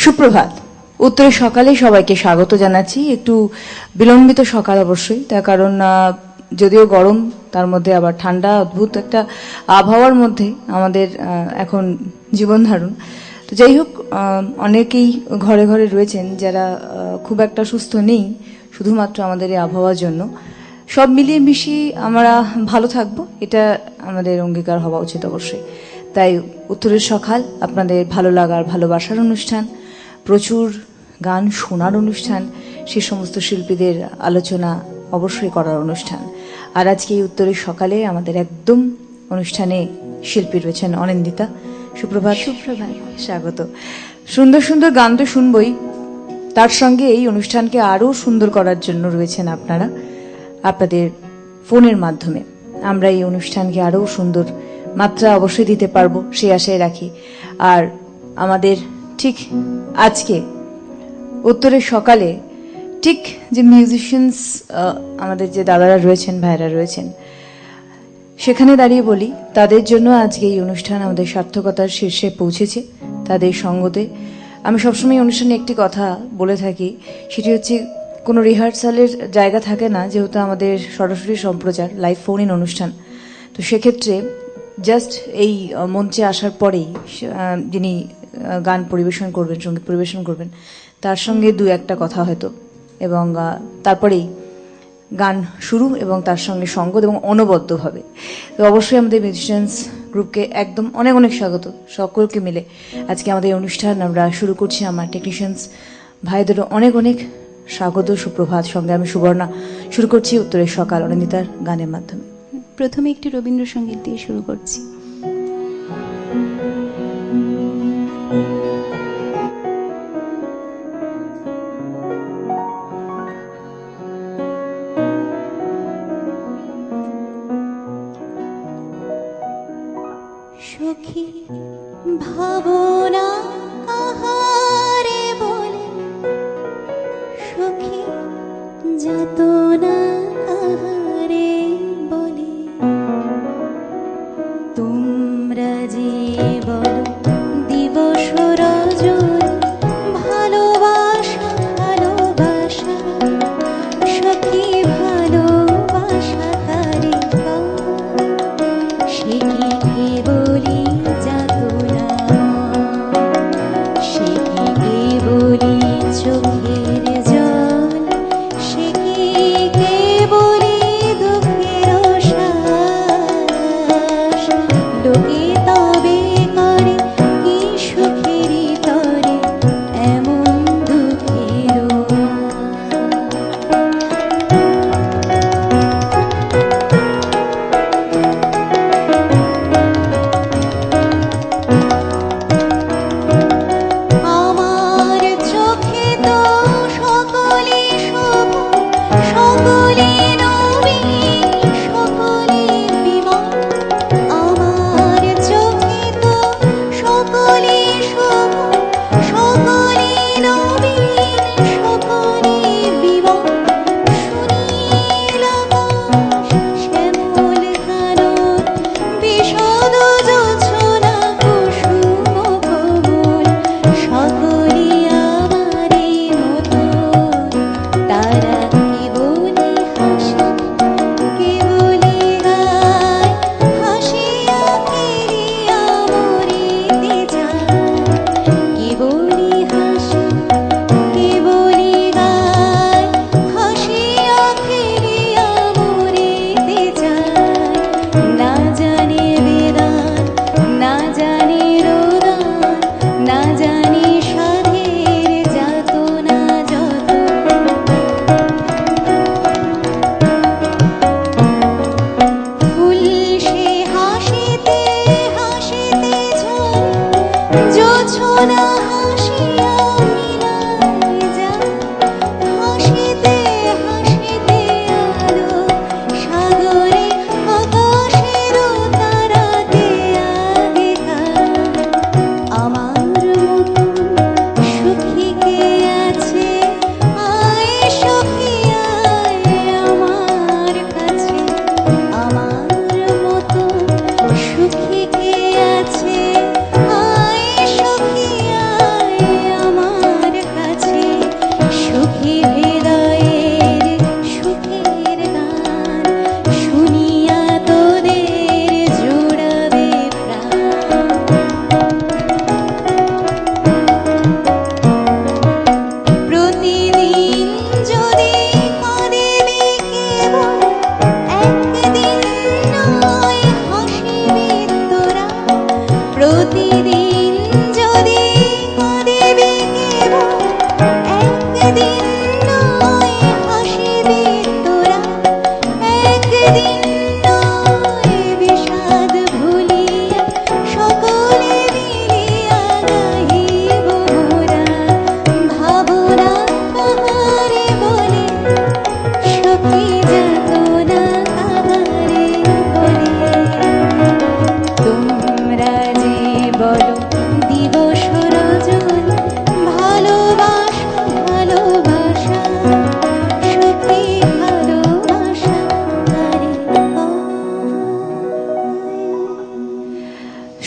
সুপ্রভাত। উত্তরের সকালে সবাইকে স্বাগত জানাচ্ছি। একটু বিলম্বিত সকাল অবশ্যই, তার কারণ যদিও গরম, তার মধ্যে আবার ঠান্ডা, অদ্ভুত একটা আবহাওয়ার মধ্যে আমাদের এখন জীবন ধারণ। তো যাই হোক, অনেকেই ঘরে ঘরে রয়েছেন যারা খুব একটা সুস্থ নেই, শুধুমাত্র আমাদের এই আবহাওয়ার জন্য। সব মিলিয়ে মিশিয়ে আমরা ভালো থাকবো, এটা আমাদের অঙ্গীকার হওয়া উচিত অবশ্যই। তাই উত্তরের সকাল আপনাদের ভালো লাগার, ভালোবাসার অনুষ্ঠান, প্রচুর গান শোনার অনুষ্ঠান, সে সমস্ত শিল্পীদের আলোচনা অবশ্যই করার অনুষ্ঠান। আর আজকে এই উত্তরের সকালে আমাদের একদম অনুষ্ঠানে শিল্পী রয়েছেন অনিন্দিতা। সুপ্রভাত। সুপ্রভাত। স্বাগত। সুন্দর সুন্দর গান তো শুনবই, তার সঙ্গে এই অনুষ্ঠানকে আরও সুন্দর করার জন্য রয়েছেন আপনারা, আপনাদের ফোনের মাধ্যমে আমরা এই অনুষ্ঠানকে আরও সুন্দর মাত্রা অবশ্যই দিতে পারবো, সেই আশায় রাখি। আর আমাদের ঠিক আজকে উত্তরের সকালে ঠিক যে মিউজিশিয়ানস আমাদের যে দাদারা রয়েছেন, ভাইরা রয়েছেন, সেখানে দাঁড়িয়ে বলি তাদের জন্য আজকে এই অনুষ্ঠান আমাদের সার্থকতার শীর্ষে পৌঁছেছে। তাদের সঙ্গতে আমি সবসময় অনুষ্ঠানে একটি কথা বলে থাকি, সেটি হচ্ছে কোনো রিহার্সালের জায়গা থাকে না, যেহেতু আমাদের সরাসরি সম্প্রচার, লাইভ ফোন ইন অনুষ্ঠান। তো সেক্ষেত্রে জাস্ট এই মঞ্চে আসার পরেই যিনি গান পরিবেশন করবেন, সঙ্গীত পরিবেশন করবেন, তার সঙ্গে দু একটা কথা হয়তো, এবং তারপরেই গান শুরু এবং তার সঙ্গে সঙ্গত এবং অনবদ্যভাবে। তো অবশ্যই আমাদের মিউজিশিয়ানস গ্রুপকে একদম অনেক অনেক স্বাগত, সকলকে মিলে আজকে আমাদের অনুষ্ঠান আমরা শুরু করছি। আমার টেকনিশিয়ানস ভাইদেরও অনেক অনেক স্বাগত, সুপ্রভাত। সঙ্গে আমি সুবর্ণা শুরু করছি উত্তরের সকাল অনিন্দিতার গানের মাধ্যমে। প্রথমে একটি রবীন্দ্রসঙ্গীত দিয়ে শুরু করছি। সখী ভাবনা কাহারে বলে, সখী যাতনা কাহারে বলে, তোমরা যে বলো দিবস রজনী ভালোবাসা ভালোবাসা, সখী ভালোবাসা কারে সে কি কেবলি যাতনা, সে কি কেবলি চোখের জল, সে কি কেবলি দুঃখের শ্বাস, লোকে তবে করে কি সুখেরই তরে এমন দুঃখের। আমার চোখে তো সকলে শুভ, সকলে নবীন, সকলে বিমল। আমার চোখে তো সকলে শুভ, সকলে নবীন, সকলে বিমল। সুনীল আকাশ, শ্যামল কানন, বিশদ জোছনা, কুসুম কমল, সকলে আমারই মতো। তারা কেবলি হাসে, কেবলি গায়, হাসিয়া ফিরিয়া মরিতে যায়। কেবলি হাসে, কেবলি গায়, হাসিয়া ফিরিয়া মরিতে যায়। না জানে বেদান, না জানে রোদান, না জানে সাধের যাতনা যত। ফুল সে হাসিতে হাসিতে ঝরে, জোছনা হাসিয়া মিলায় যায়। হাসিতে হাসিতে আলো সাগরে, আকাশেরও তারাকে আগে খায়। আমার মতো সুখী কে আছে, আয় সখী আয় আমার কাছে। আমার মতো সুখী কে আছে, আয় সখী আয় বলো দিবস রজন ভালোবাসা ভালোবাসা সত্যি ভালোবাসা কারে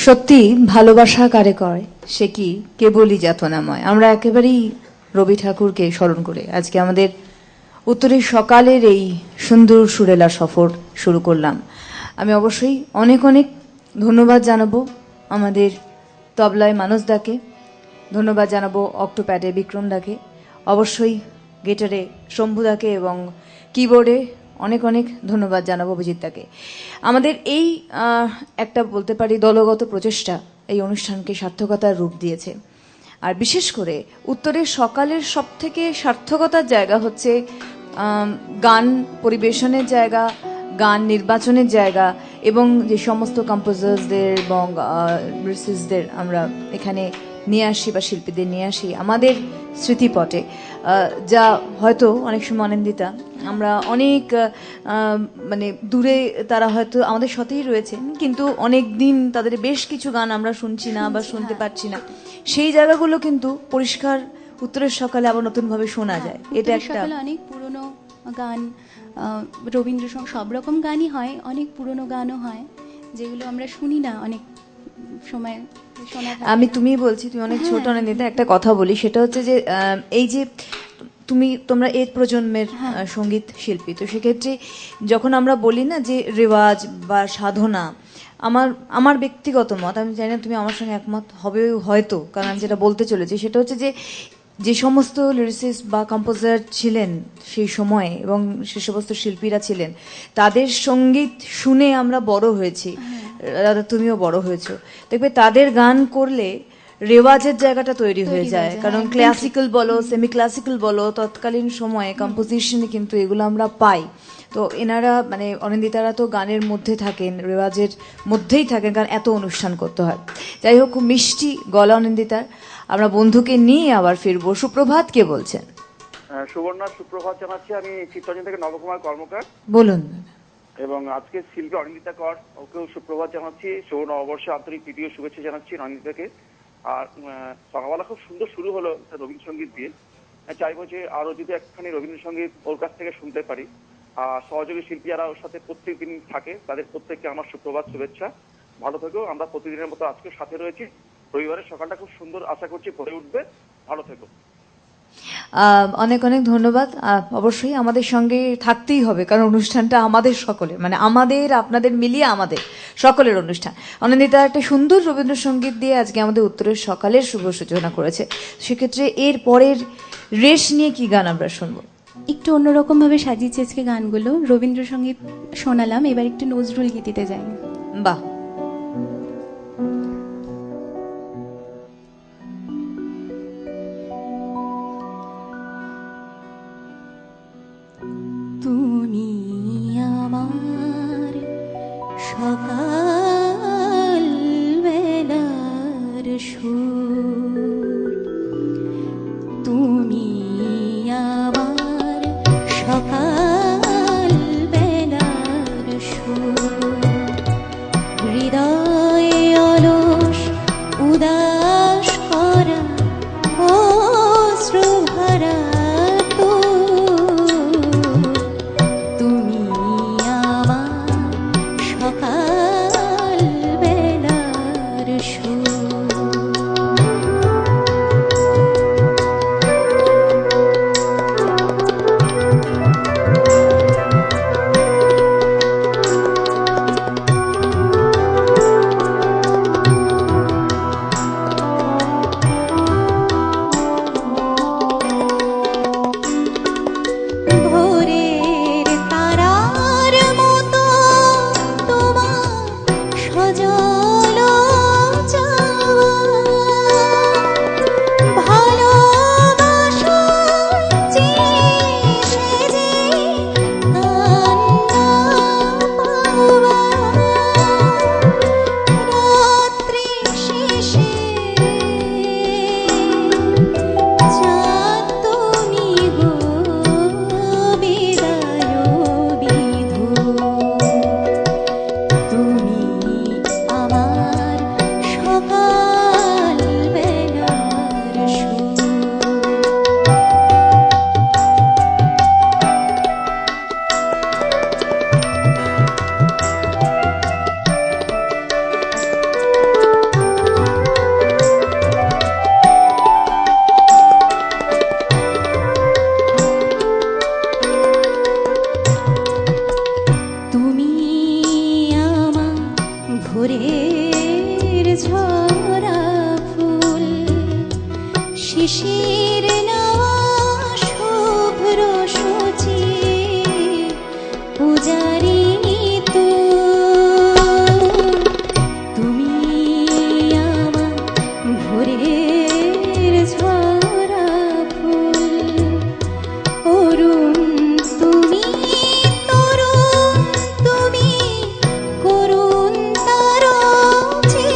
সত্যি ভালোবাসা কারে কয় সে কি কেবলই যাতনাময়। আমরা একেবারেই রবি ঠাকুরকে স্মরণ করে আজকে আমাদের উত্তরের সকালের এই সুন্দর সুরেলা সফর শুরু করলাম। আমি অবশ্যই অনেক অনেক ধন্যবাদ জানাবো আমাদের তবলায় মানস দাকে, ধন্যবাদ জানাবো অক্টোপ্যাডে বিক্রম দাকে, অবশ্যই গিটারে শম্ভু দাকে এবং কিবোর্ডে অনেক অনেক ধন্যবাদ জানাবো অভিজিৎ দাকে। আমাদের এই একটা বলতে পারি দলগত প্রচেষ্টা এই অনুষ্ঠানকে সার্থকতার রূপ দিয়েছে। আর বিশেষ করে উত্তরের সকালের সবথেকে সার্থকতার জায়গা হচ্ছে গান পরিবেশনের জায়গা, গান নির্বাচনের জায়গা এবং যে সমস্ত কম্পোজার্সদের এবং লিরিসিস্টদের আমরা এখানে নিয়ে আসি বা শিল্পীদের নিয়ে আসি আমাদের স্মৃতিপটে, যা হয়তো অনেক সময় আনন্দিতা আমরা অনেক মানে দূরে তারা হয়তো আমাদের সাথেই রয়েছেন কিন্তু অনেক দিন তাদের বেশ কিছু গান আমরা শুনছি না বা শুনতে পাচ্ছি না, সেই জায়গাগুলো কিন্তু পরিষ্কার উত্তরের সকালে আবার নতুনভাবে শোনা যায়। এটা একটা অনেক পুরনো গান, রবীন্দ্রসঙ্গীত সব রকম গানই হয়, অনেক পুরনো গানও হয় যেগুলো আমরা শুনি না অনেক সময় শোনা থাকে। আমি তুমি বলছি তুমি অনেক ছোট অনিন্দিতা, একটা কথা বলি সেটা হচ্ছে যে এই যে তোমরা এই প্রজন্মের সঙ্গীত শিল্পী, তো সেক্ষেত্রে যখন আমরা বলি না যে রেওয়াজ বা সাধনা, আমার ব্যক্তিগত মত, আমি জানি না তুমি আমার সঙ্গে একমত হবে হয়তো, কারণ আমি যেটা বলতে চলেছি সেটা হচ্ছে যে সমস্ত লিরিসিস্ট বা কম্পোজার ছিলেন সেই সময়ে এবং সে সমস্ত শিল্পীরা ছিলেন তাদের সঙ্গীত শুনে আমরা বড় হয়েছি, তুমিও বড় হয়েছো, দেখবে তাদের গান করলে রেওয়াজের জায়গাটা তৈরি হয়ে যায়, কারণ ক্লাসিক্যাল বলো সেমি ক্লাসিক্যাল বলো তৎকালীন সময়ে কম্পোজিশনে কিন্তু এগুলো আমরা পাই। তো এনারা মানে অনিন্দিতারা তো গানের মধ্যে থাকেন, রেওয়াজের মধ্যেই থাকেন, কারণ এত অনুষ্ঠান করতে হয়। যাই হোক, খুব মিষ্টি গলা অনিন্দিতার। আমরা বন্ধুকে নিয়ে আবার ফিরবো। সুপ্রভাত, কে বলছেন? সুবর্ণা, সুপ্রভাত জানাচ্ছি। আমি চিত্তরঞ্জন থেকে নবকুমার কর্মকার। বলুন। এবং আজকে শিল্পী অনিন্দিতা কর, ওকেও সুপ্রভাত জানাচ্ছি। শুভ নববর্ষে আন্তরিক প্রীতি ও শুভেচ্ছা জানাচ্ছি অনিন্দিতাকে। আর সকালবেলা খুব সুন্দর শুরু হলো রবীন্দ্রসঙ্গীত দিয়ে। চাইবো যে আরো যদি একখানি রবীন্দ্রসঙ্গীত ওর কাছ থেকে শুনতে পারি। আর সহযোগী শিল্পী যারা ওর সাথে প্রত্যেকদিন থাকে তাদের প্রত্যেককে আমার সুপ্রভাত শুভেচ্ছা। ভালো থেকো। আমরা প্রতিদিনের মতো আজকে সাথে রয়েছি। রবিবারের সকালটা খুব সুন্দর, আশা করছি ভরে উঠবে। ভালো থেকো। অনেক অনেক ধন্যবাদ। অবশ্যই আমাদের সঙ্গে থাকতেই হবে, কারণ অনুষ্ঠানটা আমাদের সকলের, মানে আমাদের আপনাদের মিলিয়ে আমাদের সকলের অনুষ্ঠান। অনিন্দিতা একটা সুন্দর রবীন্দ্রসঙ্গীত দিয়ে আজকে আমাদের উত্তরের সকালের শুভ সূচনা করেছে। সেক্ষেত্রে এর পরের রেশ নিয়ে কি গান আমরা শুনবো? একটু অন্যরকম ভাবে সাজিয়েছি আজকে গানগুলো। রবীন্দ্রসঙ্গীত শোনালাম, এবার একটু নজরুল গীতিতে যাই। বাহ। তুমি আমার সকাল বেলার সুর, তুমি আমার সকাল বেলার সুর, হৃদয়ে অলস উদাস করা অশ্রু ভরা সজল ঝরা ফুল শিশির নেওয়া শুভ্র সূচি পূজারিণী তুমি আমার ভোরের ঝরা ফুল অরুণ তুমি তরুণ তুমি করুণ তারচে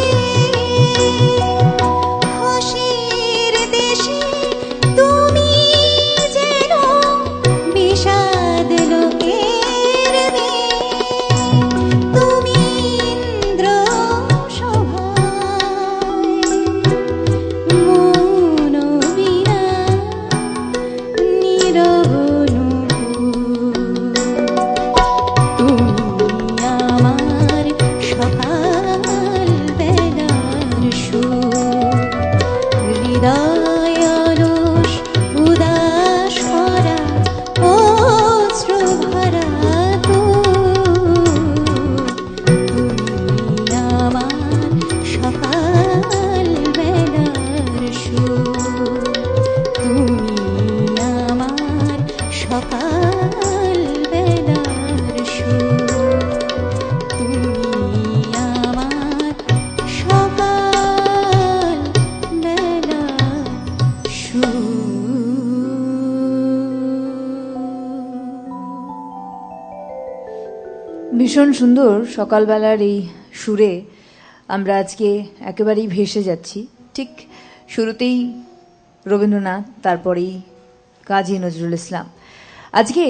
হাসির দেশে তুমি যেন বিষাদ লোকের মেয়ে তুমি ইন্দ্র শোভায় মৌন বীণা নীরব তুমি আমার সকাল বেলার সুর হৃদয় অলস উদাস ভরা অশ্রু ভরা তুমি আমার সকাল বেলার সুর তুমি আমার সকাল বেলার সুর তুমি আমার সকাল বেলার ভীষণ সুন্দর সকালবেলার এই সুরে আমরা আজকে একেবারেই ভেসে যাচ্ছি। ঠিক শুরুতেই রবীন্দ্রনাথ, তারপরেই কাজী নজরুল ইসলাম। আজকে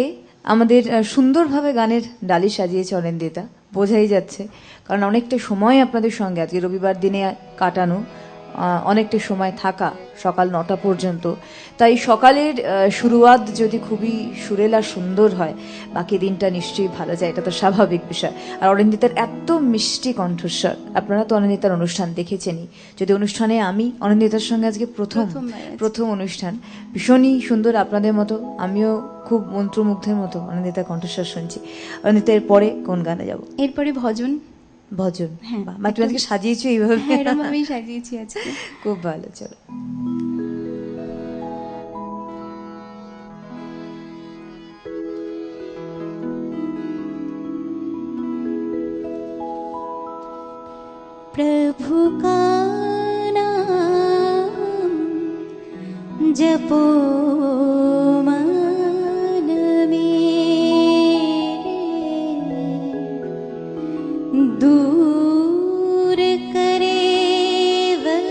আমাদের সুন্দরভাবে গানের ডালি সাজিয়েছে অনিন্দিতা, বোঝাই যাচ্ছে, কারণ অনেকটা সময় আপনাদের সঙ্গে আজকে রবিবার দিনে কাটানো, অনেকটা সময় থাকা সকাল 9টা পর্যন্ত। তাই সকালের শুরুয়াত যদি খুবই সুরেল আর সুন্দর হয়, বাকি দিনটা নিশ্চয়ই ভালো যায়, এটা তো স্বাভাবিক বিষয়। আর অনিন্দিতার এত মিষ্টি কণ্ঠস্বর, আপনারা তো অনিন্দিতার অনুষ্ঠান দেখেছেনই, যদি অনুষ্ঠানে আমি অনিন্দিতার সঙ্গে আজকে প্রথম অনুষ্ঠান, ভীষণই সুন্দর। আপনাদের মতো আমিও খুব মন্ত্রমুগ্ধের মতো অনিন্দিতার কণ্ঠস্বর শুনছি। অনিন্দিতা, এর পরে কোন গানে যাব? এরপরে ভজন। ভজন? হ্যাঁ, বাহ, তুমি আজকে সাজিয়েছো এইভাবে? হ্যাঁ, এরকমভাবেই সাজিয়েছি আজকে। খুব ভালো, চলো। प्रभु का नाम जपो मन में, दूर करे वह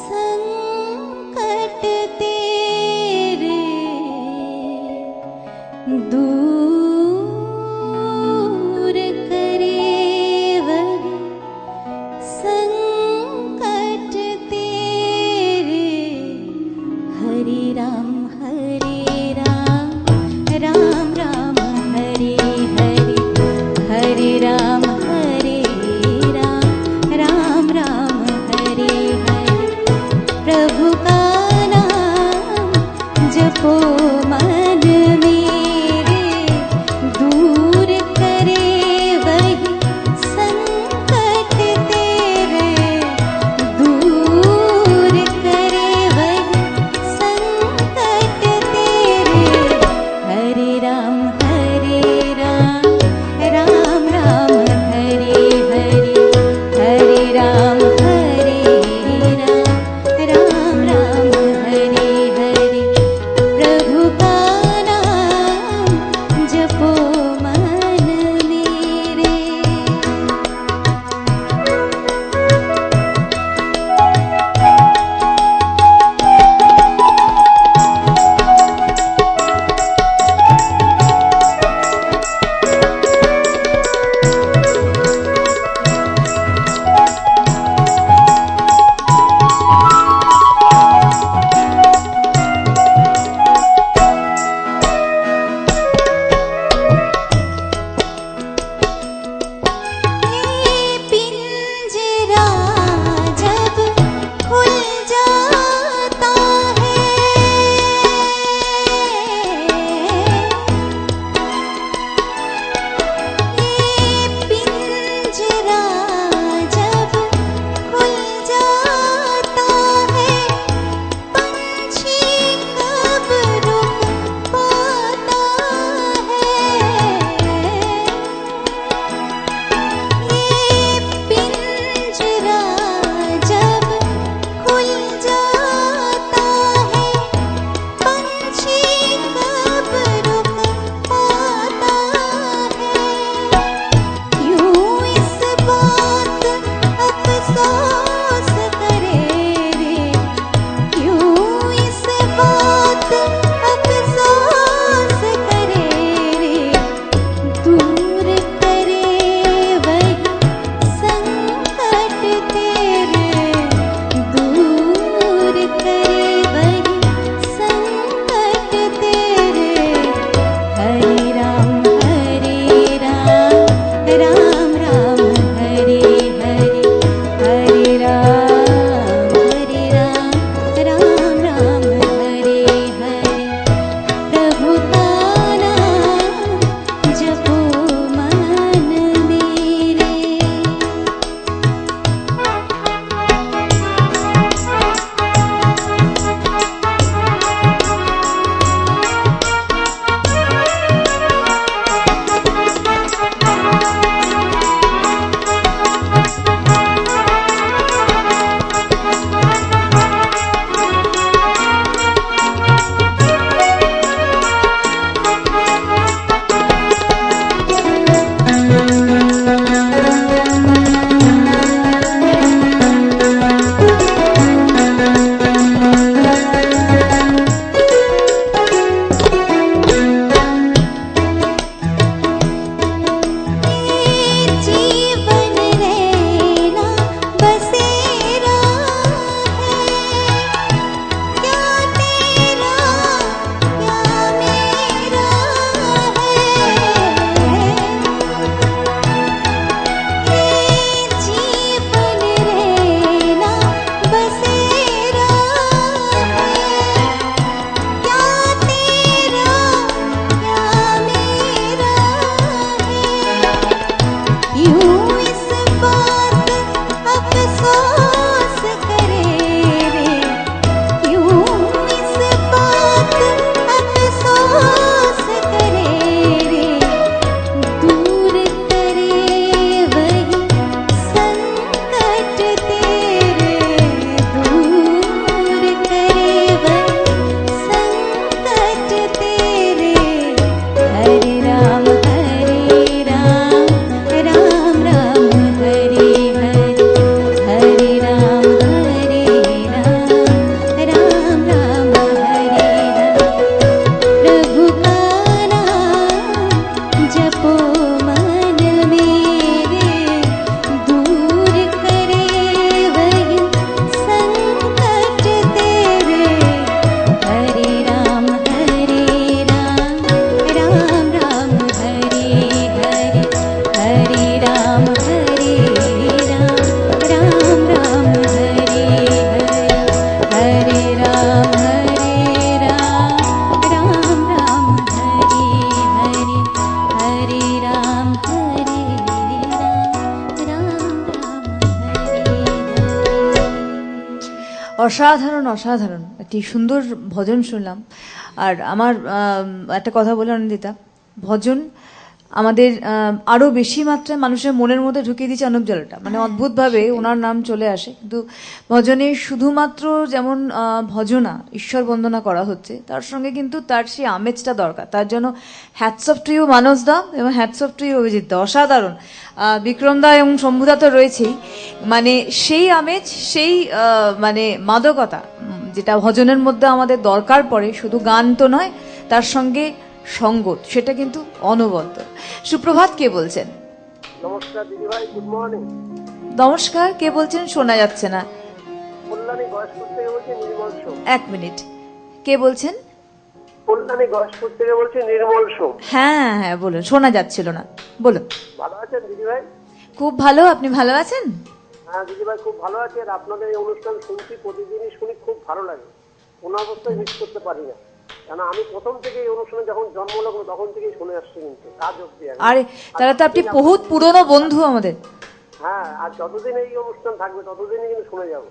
संकट तेरे, दूर करे वह संकट तेरे, हरि অসাধারণ অসাধারণ একটি সুন্দর ভজন শুনলাম। আর আমার একটা কথা বলে অনিন্দিতা, ভজন আমাদের আরো বেশি মাত্রায় মানুষের মনের মধ্যে ঢুকিয়ে দিচ্ছে অনুপ জলটা, মানে অদ্ভুতভাবে ওনার নাম চলে আসে। কিন্তু ভজনে শুধুমাত্র যেমন ভজনা ঈশ্বর বন্দনা করা হচ্ছে, তার সঙ্গে কিন্তু তার সেই আমেজটা দরকার। তার জন্য hats off to you Manas দা এবং hats off to you Abhijit দা, অসাধারণ। বিক্রম দা এবং শম্ভুদা তো রয়েছেই, মানে সেই আমেজ, সেই মানে মাদকতা যেটা ভজনের মধ্যে আমাদের দরকার পড়ে, শুধু গান তো নয়, তার সঙ্গে সঙ্গত, সেটা কিন্তু অনবদ্য। সুপ্রভাত, কে বলছেন? নমস্কার দিদি ভাই, গুড মর্নিং। নমস্কার, কে বলছেন? শোনা যাচ্ছে না। কল্যাণী গয়েশপুর থেকে বলছি, নির্মল সোম। এক মিনিট, কে বলছেন? কল্যাণী গয়েশপুর থেকে বলছি, নির্মল সোম। হ্যাঁ হ্যাঁ বলুন, শোনা যাচ্ছিল না, বলুন। ভালো আছেন দিদি ভাই? খুব ভালো, আপনি ভালো আছেন? হ্যাঁ দিদি ভাই, খুব ভালো আছি। আর আপনাদের এই অনুষ্ঠান শুনছি, প্রতিদিনই শুনি, খুব ভালো লাগে। কোনো অবস্থায় মিস করতে পারি না, কেন আমি প্রথম থেকে এই অনুষ্ঠানে যখন জন্ম লাগলো তখন থেকেই শুনে আসছি, কিন্তু কাজ অব্দি। আরে তাহলে তো আপনি বহুত পুরনো বন্ধু আমাদের। হ্যাঁ, আর যতদিন এই অনুষ্ঠান থাকবে ততদিনই কিন্তু শুনে যাব।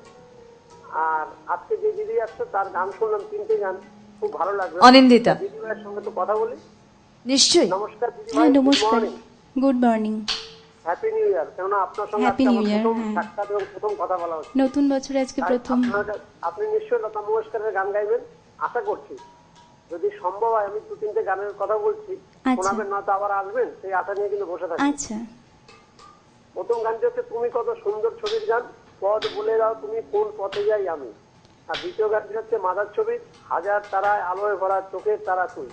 আর আজকে যে দিদি আসছে তার গান শুনলাম, 3টে গান, খুব ভালো লাগলো। অনিন্দিতা। দিদি ভাইয়ের সঙ্গে তো কথা বলি। নিশ্চয়ই। নমস্কার দিদি ভাই, হ্যাঁ গুড নমস্কার, morning, good morning, happy new year. কেননা আপনার সঙ্গে Happy আজকে New আমার Year, প্রথম হ্যাঁ। সাক্ষাৎ এবং প্রথম কথা বলা হচ্ছে। নতুন বছরে আজকে তাই প্রথম। আপনি নিশ্চয়ই লতা মঙ্গেশকরের গান গাইবেন আশা করছি। যদি সম্ভব হয় আমি 2-3টে গানের কথা বলছি, আচ্ছা। শোনাবেন, না তো আবার আসবেন, সেই আশা নিয়ে কিন্তু বসে থাকি। আচ্ছা, প্রথম গানটি হচ্ছে তুমি কত সুন্দর ছবির গান, পথ বলে দাও তুমি কোন পথে যাই আমি। আর দ্বিতীয় গানটি হচ্ছে মাদার ছবির, হাজার তারায় আলোয় ভরা চোখের তারা তুই।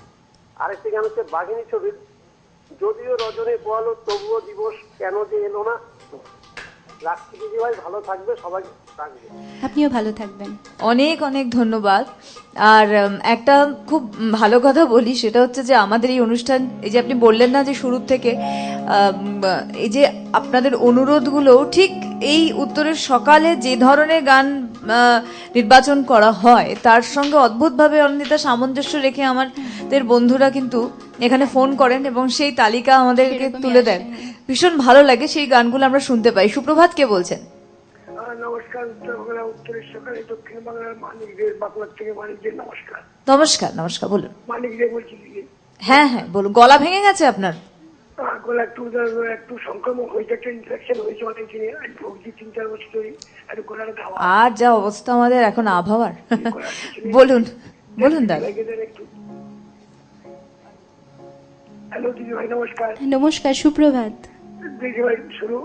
আরেকটি গান হচ্ছে বাঘিনী ছবির, যদিও রজনী পোয়ালো তবুও দিবস কেন যে এলো না। রাখছি দিদি ভাই, ভালো থাকবে, সবাই থাকবে। আপনিও ভালো থাকবেন। অনেক অনেক ধন্যবাদ। আর একটা খুব ভালো কথা বলি, সেটা হচ্ছে যে আমাদের এই অনুষ্ঠান, এই যে আপনি বললেন না যে শুরুর থেকে এই যে আপনাদের অনুরোধগুলো ঠিক এই উত্তরের সকালে যে ধরনের গান নির্বাচন করা হয় তার সঙ্গে অদ্ভুতভাবে অনিন্দিতা সামঞ্জস্য রেখে আমাদের বন্ধুরা কিন্তু এখানে ফোন করেন এবং সেই তালিকা আমাদেরকে সেরকমই তুলে আসে, দেন। হ্যাঁ। ভীষণ ভালো লাগে সেই গানগুলো আমরা শুনতে পাই। সুপ্রভাত, কে বলছেন? নমস্কার, উত্তর বাংলা, উত্তরের সকালে দক্ষিণ বাংলার মানিক দে, বাঁকুড়ার থেকে মানিক দে। নমস্কার। নমস্কার। নমস্কার, বলুন। মানিক দে বলছি দিদি। হ্যাঁ হ্যাঁ বলুন। গলা ভেঙে গেছে আপনার? গলা একটু সংক্রমণ হয়েছে, একটা ইনফেকশন হয়েছে অনেক দিনে, আমি ভুগছি 3-4 বছর ধরে। একটু গলার খাওয়া। আর যা অবস্থা আমাদের এখন আবহাওয়ার। বলুন বলুন দাদা। একটু। হ্যালো দিদি ভাই, নমস্কার। নমস্কার, সুপ্রভাত। দিদি ভাই, শুরু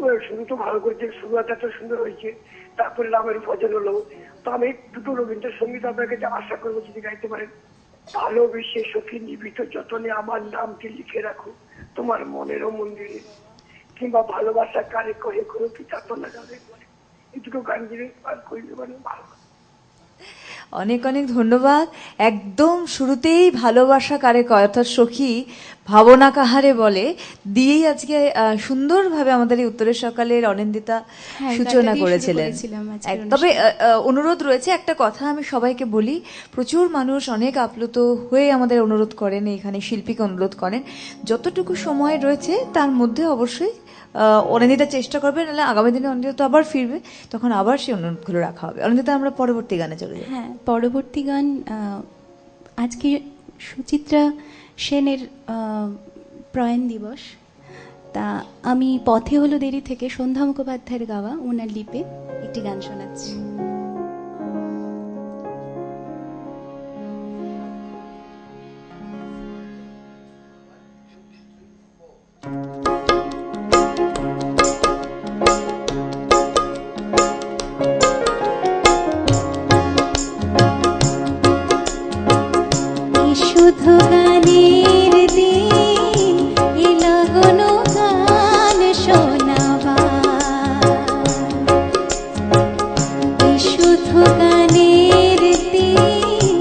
তো ভালো করেছে, শুরুয়াটা তো সুন্দর হয়েছে, তারপরে রামের ভজন হলো। তো আমি দুটো রবীন্দ্রসঙ্গীত আপনার কাছে আশা করবো, যদি গাইতে পারেন। ভালোবেসে সখী নিবিত যতনে আমার নামটি লিখে রাখো তোমার মনেরও মন্দিরে, কিংবা ভালোবাসা কারে কহে করো কি চাপনা যাবে। এই দুটো গান দিয়ে আর করলে মানে ভালো। অনেক অনেক ধন্যবাদ। একদম শুরুতেই ভালোবাসা কারে কয় অর্থাৎ সখী ভাবনা কাহারে বলে দিয়েই আজকে সুন্দরভাবে আমাদের এই উত্তরের সকালের অনিন্দিতা হ্যাঁ, সূচনা গানটা দিয়ে শুরু করেছিলেন। করেছিলাম আজকের তবে অনুরোধ রয়েছে একটা কথা আমি সবাইকে বলি, প্রচুর মানুষ অনেক আপ্লুত হয়ে আমাদের অনুরোধ করেন, এখানে শিল্পীকে অনুরোধ করেন, যতটুকু সময় রয়েছে তার মধ্যে অবশ্যই অনিন্দিতা চেষ্টা করবে, নাহলে আগামী দিনে অনিন্দিতা তো আবার ফিরবে, তখন আবার সেই অনুরোধগুলো রাখা হবে। অনিন্দিতা, আমরা পরবর্তী গানে চলে যাই। হ্যাঁ, পরবর্তী গান আজকে সুচিত্রা সেনের প্রয়াণ দিবস। তা আমি পথে হলো দেরি থেকে সন্ধ্যা মুখোপাধ্যায়ের গাওয়া ওনার লিপে একটি গান শোনাচ্ছি। শুধু গানের দিন এ লগন গান শোনাবার, শুধু গানের দিন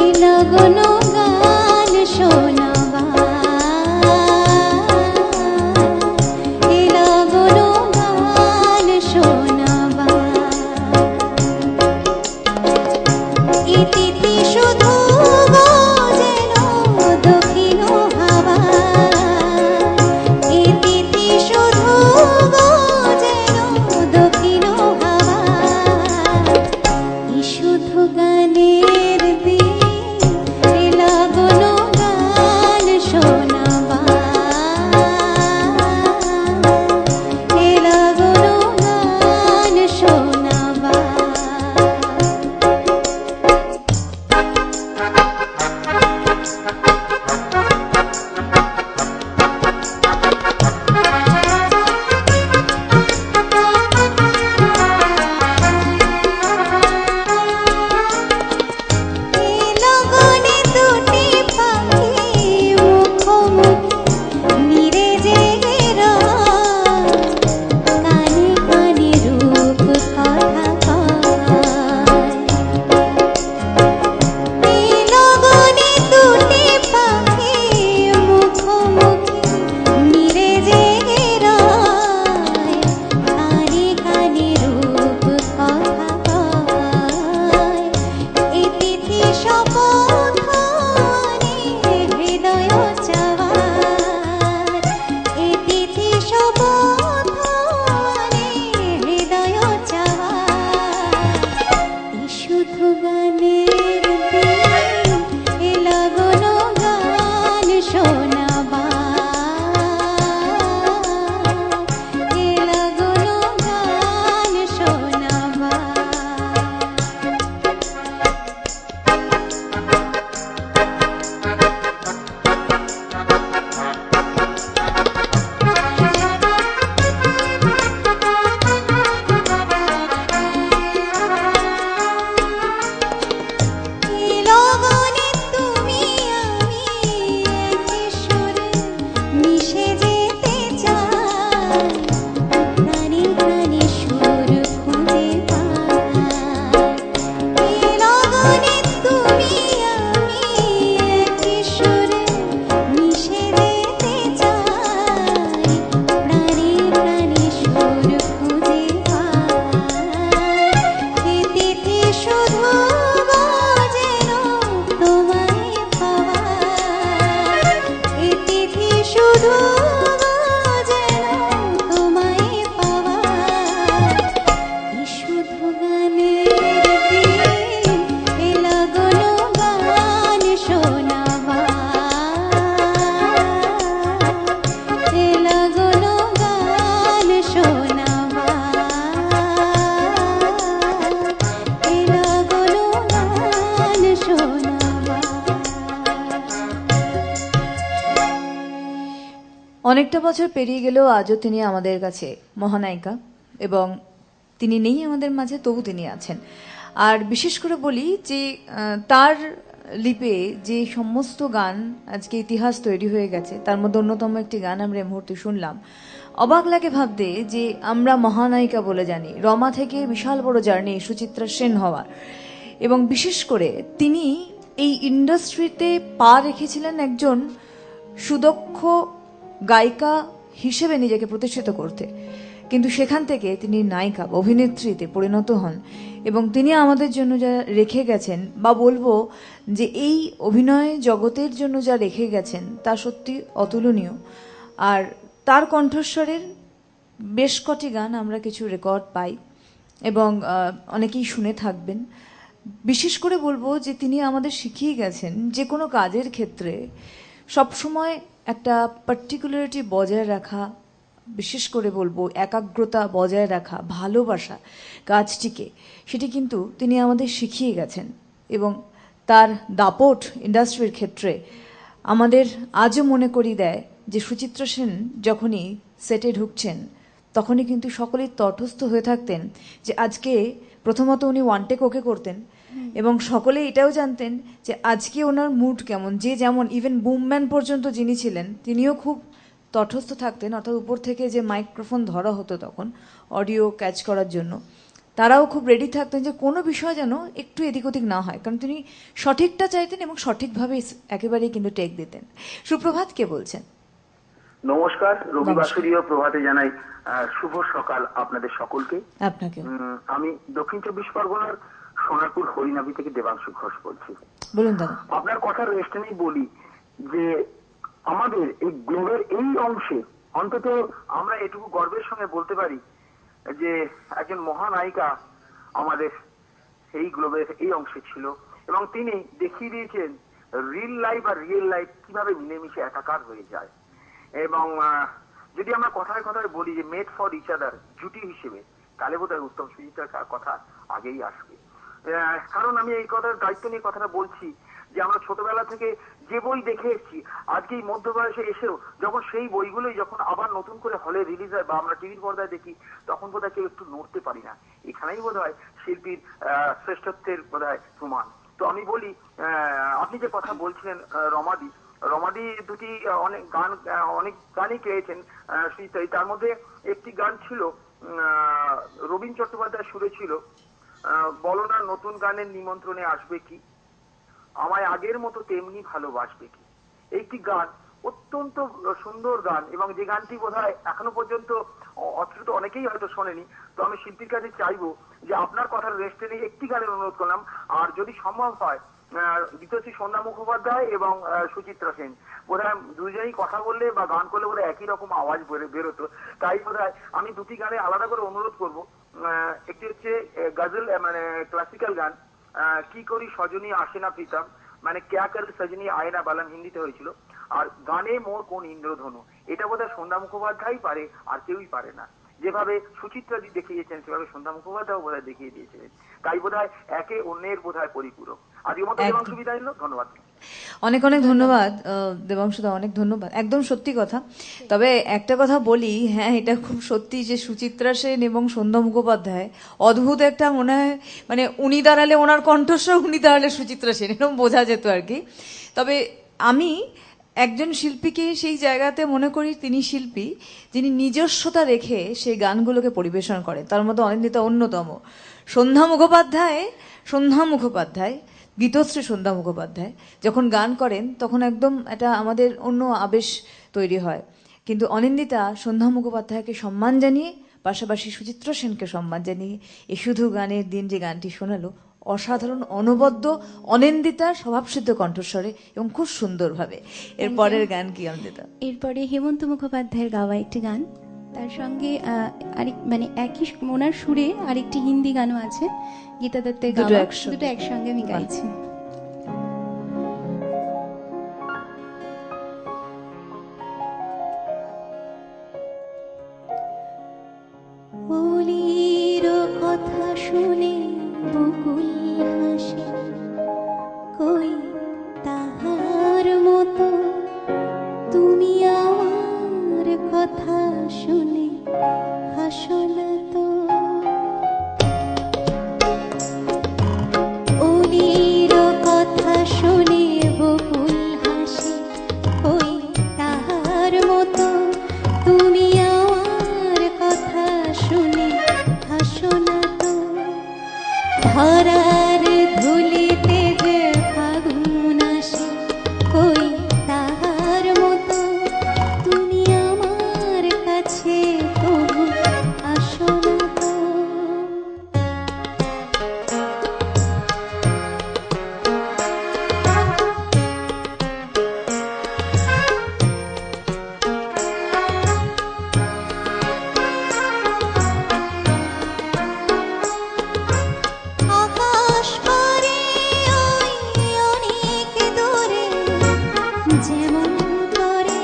এ লগন গান শোনাবার, এ লগন গান শোনাবার। ইতিতে শুধু দক্ষিণ হাওয়া, ইতিতে শুধু যেন দক্ষিণ হাওয়া, অনেকটা বছর পেরিয়ে গেলেও আজও তিনি আমাদের কাছে মহানায়িকা, এবং তিনি নেই আমাদের মাঝে, তবু তিনি আছেন। আর বিশেষ করে বলি যে তার লিপে যে সমস্ত গান আজকে ইতিহাস তৈরি হয়ে গেছে, তার মধ্যে অন্যতম একটি গান আমরা এই মুহূর্তে শুনলাম। অবাক লাগে ভাবতে যে আমরা মহানায়িকা বলে জানি, রমা থেকে বিশাল বড় জার্নি সুচিত্রা সেন হওয়ার, এবং বিশেষ করে তিনি এই ইন্ডাস্ট্রিতে পা রেখেছিলেন একজন সুদক্ষ গায়িকা হিসেবে নিজেকে প্রতিষ্ঠিত করতে, কিন্তু সেখান থেকে তিনি নায়িকা অভিনেত্রীতে পরিণত হন, এবং তিনি আমাদের জন্য যা রেখে গেছেন, বা বলবো যে এই অভিনয় জগতের জন্য যা রেখে গেছেন তা সত্যি অতুলনীয়। আর তার কণ্ঠস্বরের বেশ কটি গান আমরা কিছু রেকর্ড পাই, এবং অনেকেই শুনে থাকবেন। বিশেষ করে বলবো যে তিনি আমাদের শিখিয়ে গেছেন যে কোনো কাজের ক্ষেত্রে সবসময় একটা পার্টিকুলারিটি বজায় রাখা, বিশেষ করে বলবো একাগ্রতা বজায় রাখা, ভালোবাসা কাজটিকে, সেটি কিন্তু তিনি আমাদের শিখিয়ে গেছেন। এবং তার দাপট ইন্ডাস্ট্রির ক্ষেত্রে আমাদের আজও মনে করিয়ে দেয় যে সুচিত্রা সেন যখনই সেটে ঢুকছেন তখনই কিন্তু সকলেই তটস্থ হয়ে থাকতেন যে আজকে প্রথমত উনি ওয়ান টেক ওকে করতেন, এবং সকলে এটাও জানতেন যে আজকে ওনার মুড কেমন, যে যেমন ইভেন বুমম্যান পর্যন্ত যিনি ছিলেন তিনিও খুব তটস্থ থাকতেন, অর্থাৎ উপর থেকে যে মাইক্রোফোন ধরা হতো তখন অডিও ক্যাচ করার জন্য, তারাও খুব রেডি থাকতেন যে কোনো বিষয় যেন একটু এদিক ওদিক না হয়, কারণ তিনি সঠিকটা চাইতেন এবং সঠিকভাবে একেবারেই কিন্তু টেক দিতেন। সুপ্রভাত, কে বলছেন? নমস্কার, রবিবাসরীয় প্রভাতে জানাই শুভ সকাল আপনাদের সকলকে। আপনাকে। আমি দক্ষিণ চব্বিশ পরগনার সোনারপুর হরিনাভি থেকে দেবাংশু ঘোষ বলছি। বলুন দাদা। আপনার কথার রেস্টে নেই বলি যে আমাদের এই গ্লোবের এই অংশে অন্তত আমরা এটুকু গর্বের সঙ্গে বলতে পারি যে একজন মহানায়িকা আমাদের এই গ্লোবের এই অংশে ছিল, এবং তিনি দেখিয়ে দিয়েছেন রিল লাইফ আর রিয়েল লাইফ কিভাবে মিলেমিশে একাকার হয়ে যায়। এবং যদি আমরা কথায় কথায় বলি যে মেড ফর ইচ আদার, জুটি হিসেবে, তাহলে বোধহয় উত্তম সুচিত্রার কথা আগেই আসবে। কারণ আমি এই কথার দায়িত্ব নিয়ে কথাটা বলছি যে আমরা ছোটবেলা থেকে যে বই দেখে এসেছি, আজকে এই মধ্য বয়সে এসেও যখন সেই বইগুলোই যখন আবার নতুন করে হলে রিলিজ হয় বা আমরা টিভির পর্দায় দেখি, তখন বোধহয় কেউ একটু নড়তে পারি না। এখানেই বোধহয় শিল্পীর শ্রেষ্ঠত্বের বোধহয় প্রমাণ। তো আমি বলি, আপনি যে কথা বলছিলেন রমাদি দুটি অনেক গানই পেয়েছেন সুচিত্রা। তার মধ্যে একটি গান ছিল রবীন চট্টোপাধ্যায় সুরে ছিল, বলো না নতুন গানের নিমন্ত্রণে আসবে কি, আমায় আগের মতো তেমনি ভালোবাসবে কি। একটি গান, অত্যন্ত সুন্দর গান, এবং যে গানটি বোধহয় এখনো পর্যন্ত অথচ অনেকেই হয়তো শোনেনি। তো আমি শিল্পীর কাছে চাইবো যে আপনার কথার রেস্টে নিয়ে একটি গানের অনুরোধ করলাম, আর যদি সম্ভব হয় দ্বিতীয়টি সন্ধ্যা মুখোপাধ্যায় এবং সুচিত্রা সেন, বোধহয় দুজনেই কথা বললে বা গান করলে বোধহয় একই রকম আওয়াজ বেরোতো। তাই বোধহয় আমি দুটি গানে আলাদা করে অনুরোধ করবো। একটি হচ্ছে গজল, মানে ক্লাসিক্যাল গান, কি করি সজনী আসে না প্রীতম, মানে ক্যা করে সজনী আয় না বালাম, হিন্দিতে হয়েছিল। আর গানে মোর কোন ইন্দ্রধনু, এটা বোধহয় সন্ধ্যা মুখোপাধ্যায় পারে, আর কেউই পারে না। যেভাবে সুচিত্রা দেখিয়েছেন সেভাবে সন্ধ্যা মুখোপাধ্যায় বোধহয় দেখিয়ে দিয়েছিলেন। তাই বোধহয় একে অন্যের বোধহয় পরিপূরক। আজকের মতো দেবাংশু বিদায় নিল, ধন্যবাদ। অনেক অনেক ধন্যবাদ দেবাংশুদা, অনেক ধন্যবাদ, একদম সত্যি কথা। তবে একটা কথা বলি, হ্যাঁ এটা খুব সত্যি যে সুচিত্রা সেন এবং সন্ধ্যা মুখোপাধ্যায় অদ্ভুত একটা, মনে হয় মানে উনি দাঁড়ালে ওনার কণ্ঠস্বর, উনি দাঁড়ালে সুচিত্রা সেন, এরকম বোঝা যেত আর কি। তবে আমি একজন শিল্পীকে সেই জায়গাতে মনে করি তিনি শিল্পী যিনি নিজস্বতা রেখে সেই গানগুলোকে পরিবেশন করেন, তার মধ্যে অনিন্দিতা অন্যতম। সন্ধ্যা মুখোপাধ্যায় গীতশ্রী সন্ধ্যা মুখোপাধ্যায় যখন গান করেন তখন একদম এটা আমাদের অন্য আবেশ তৈরি হয়, কিন্তু অনিন্দিতা সন্ধ্যা মুখোপাধ্যায়কে সম্মান জানিয়ে, পাশাপাশি সুচিত্রা সেনকে সম্মান জানিয়ে এ শুধু গানের দিন যে গানটি শোনালো, অসাধারণ অনবদ্য অনিন্দিতার স্বভাবসিদ্ধ কণ্ঠস্বরে এবং খুব সুন্দরভাবে। এর পরের গান কি অনিন্দিতা? এরপরে হেমন্ত মুখোপাধ্যায়ের গাওয়া একটি গান, তার সঙ্গে আরেক মানে একই ওনার সুরে আরেকটি হিন্দি গানও আছে, গীতা দত্তের গাওয়া, দুটো একসঙ্গে আমি গাইছি। ওলির কথা শুনে বকুল হাসে, কই তাহার মতো তুমি আমার ধরার ধুলিতে যে ফাগুন আসে কই তাহার মতো তুমি আমার কাছে তবু আসো না তো। আকাশ পারে ওই অনেক দূরে যেমন করে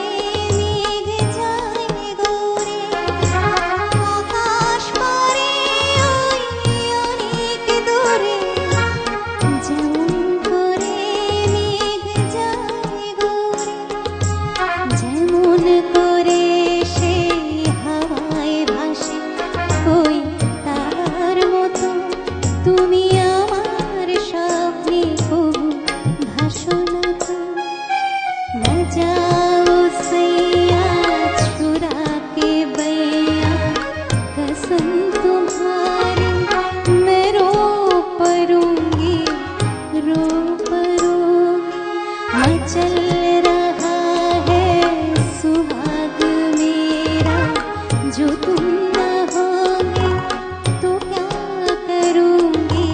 মেঘ যায় গড়ে। আকাশ পারে ওই অনেক দূরে যেমন করে মেঘ যায় গড়ে। যেমন করে সে হাওয়ায় ভাসে কই তার মতো তুমি আমার স্বপ্নে কবু ভাসো না তো। न जाओ सैया छुरा के बैया कसम तुम्हारी मैं रो परूंगी रो परूंगी। मचल रहा है सुहाग मेरा जो तुम न होगे तो क्या करूंगी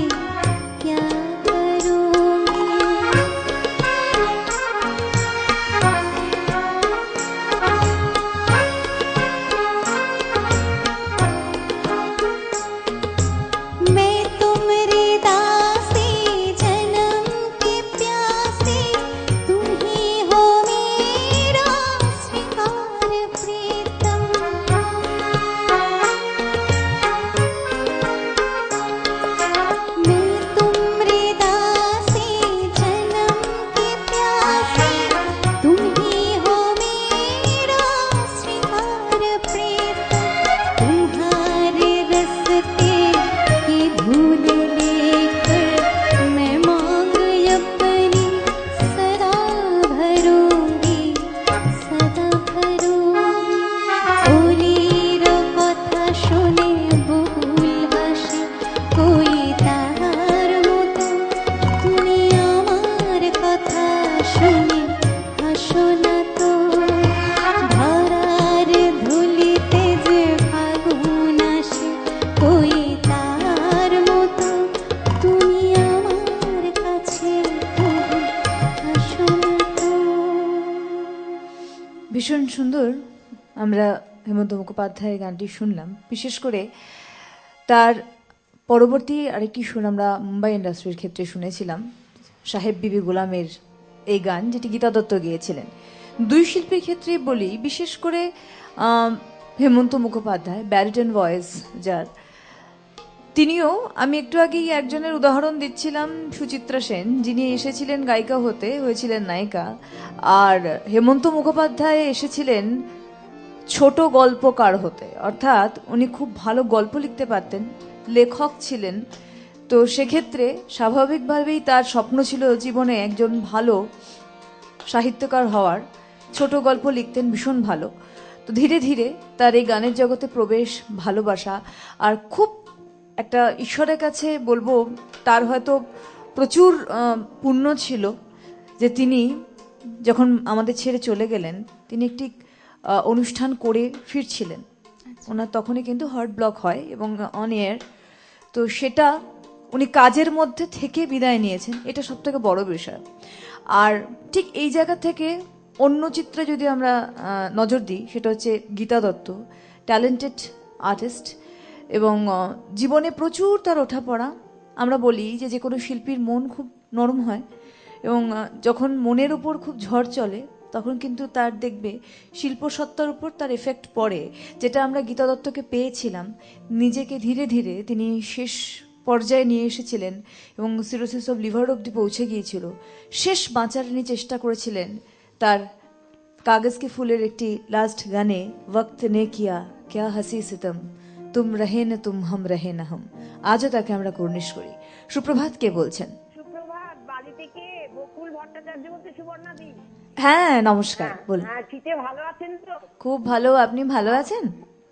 क्या करूंगी। मैं तुम्हारी दासी जन्म की प्यासी तुम ही हो मेरा स्वीकार प्रीतम। मैं तुम्हारी दासी जन्म की प्यासी तुम ही हो मेरा स्वीकार प्रीतम। तुम्हारे रस्ते की धूल लेकर मैं मांग अपनी सदा भरूंगी सदा भरूंगी। ओलिर কথা শুনে বকুল হাসে কই তাহার মতো তুমি আমার কথা শুনে হাসো না তো। ধরার ধুলিতে যে ফাগুন আসে কই তার মতো তুমি আমার কাছে তবু আসো না তো। ভীষণ সুন্দর। আমরা হেমন্ত মুখোপাধ্যায়ের গানটি শুনলাম। বিশেষ করে তার পরবর্তী আরেকটি সুর আমরা মুম্বাই ইন্ডাস্ট্রির ক্ষেত্রে শুনেছিলাম, সাহেব বিবি গোলামের এই গান, যেটি গীতা দত্ত গেয়েছিলেন। দুই শিল্পীর ক্ষেত্রে বলি, বিশেষ করে হেমন্ত মুখোপাধ্যায় ব্যারিটন ভয়েস যার, তিনিও, আমি একটু আগেই একজনের উদাহরণ দিচ্ছিলাম, সুচিত্রা সেন, যিনি এসেছিলেন গায়িকা হতে, হয়েছিলেন নায়িকা। আর হেমন্ত মুখোপাধ্যায় এসেছিলেন ছোট গল্পকার হতে, অর্থাৎ উনি খুব ভালো গল্প লিখতে পারতেন, লেখক ছিলেন। তো সেক্ষেত্রে স্বাভাবিকভাবেই তার স্বপ্ন ছিল জীবনে একজন ভালো সাহিত্যকার হওয়ার। ছোট গল্প লিখতেন ভীষণ ভালো। তো ধীরে ধীরে তার এই গানের জগতে প্রবেশ, ভালোবাসা, আর খুব একটা ঈশ্বরের কাছে বলবো তার হয়তো প্রচুর পুণ্য ছিল যে তিনি যখন আমাদের ছেড়ে চলে গেলেন, তিনি একটি অনুষ্ঠান করে ফিরছিলেন। ওনার তখনই কিন্তু হার্ট ব্লক হয় এবং অন এয়ার, তো সেটা উনি কাজের মধ্যে থেকে বিদায় নিয়েছেন, এটা সব থেকে বড় বিষয়। আর ঠিক এই জায়গা থেকে অন্য চিত্রে যদি আমরা নজর দিই, সেটা হচ্ছে গীতা দত্ত, ট্যালেন্টেড আর্টিস্ট এবং জীবনে প্রচুর তার ওঠাপড়া। আমরা বলি যে যে কোনো শিল্পীর মন খুব নরম হয় এবং যখন মনের উপর খুব ঝড় চলে তখন কিন্তু তার দেখবে শিল্পসত্তার উপর তার এফেক্ট পড়ে, যেটা আমরা গীতা দত্তকে পেয়েছিলাম। নিজেকে ধীরে ধীরে তিনি শেষ পর্যায়ে নিয়ে এসেছিলেন এবং সিরোসিস অফ লিভার অব্দি পৌঁছে গিয়েছিল। শেষ বাঁচার তিনি চেষ্টা করেছিলেন তার কাগজ কি ফুলের একটি লাস্ট গানে, ওয়াক্ত নে কিয়া ক্যা হাসি সিতম, তুম রহে না তুম, হাম রহে না হাম। আজও তাকে আমরা কর্নিশ করি। সুপ্রভাত, কে বলছেন? সুপ্রভাত, বাড়ি থেকে বকুল ভট্টাচার্য বলতে, সুবর্ণা দি। হ্যাঁ নমস্কার, বলুন। হ্যাঁ, শীতে ভালো আছেন তো? খুব ভালো, আপনি ভালো আছেন?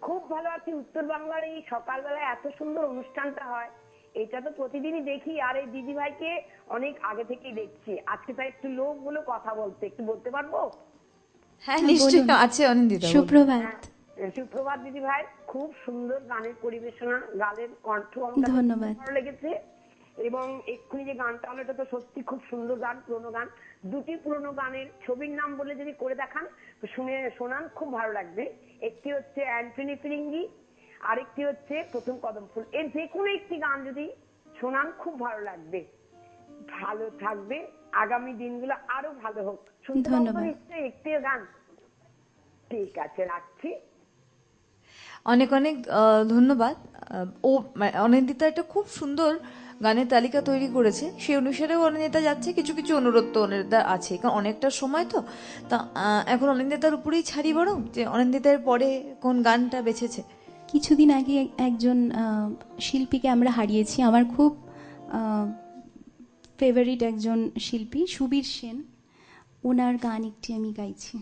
খুব ভালো আছি। উত্তর বাংলার এই সকালবেলায় এত সুন্দর অনুষ্ঠানটা হয়, এটা তো প্রতিদিনই দেখি, আর এই দিদি ভাইকে অনেক আগে থেকেই দেখছি। আজকে তাই একটু লোক গুলো কথা বলতে, একটু বলতে পারবো? হ্যাঁ নিশ্চয়ই বলুন। আছে অনিন্দিতা, বলুন। সুপ্রভাত। সুপ্রভাত দিদি ভাই, খুব সুন্দর গানের পরিবেশনা, গানের কণ্ঠ আমার কাছে ধন্যবাদ। খুব ভালো লেগেছে। এবং এক্ষুনি যে গানটা হলো এটা তো সত্যি খুব সুন্দর গান, পুরোনো গান। দুটি পুরোনো গানের ছবির নাম বলে যদি করে দেখান, তো শোনান, খুব ভালো লাগবে। একটি হচ্ছে অ্যান্টনি ফিরিঙ্গি, আরেকটি হচ্ছে প্রথম কদম ফুল। এর যে কোনো একটি গান যদি শোনান খুব ভালো লাগবে। ভালো থাকবে, আগামী দিনগুলো আরো ভালো হোক। শুনতে পাবো তো ধন্যবাদ। নিশ্চয়ই একটি গান? ঠিক আছে, রাখছি। অনেক অনেক ধন্যবাদ। অনিন্দিতা একটা খুব সুন্দর গানের তালিকা তৈরি করেছে, সেই অনুসারেও অনিন্দিতা যাচ্ছে। কিছু কিছু অনুরোধ তো অনিন্দিতা আছে, কারণ অনেকটা সময় তো। তা এখন অনিন্দিতার উপরেই ছাড়ি বরং, যে অনিন্দিতার পরে কোন গানটা বেছেছে। কিছুদিন আগে একজন শিল্পীকে আমরা হারিয়েছি, আমার খুব ফেভারিট একজন শিল্পী সুবীর সেন, ওনার গান একটি আমি গাইছি।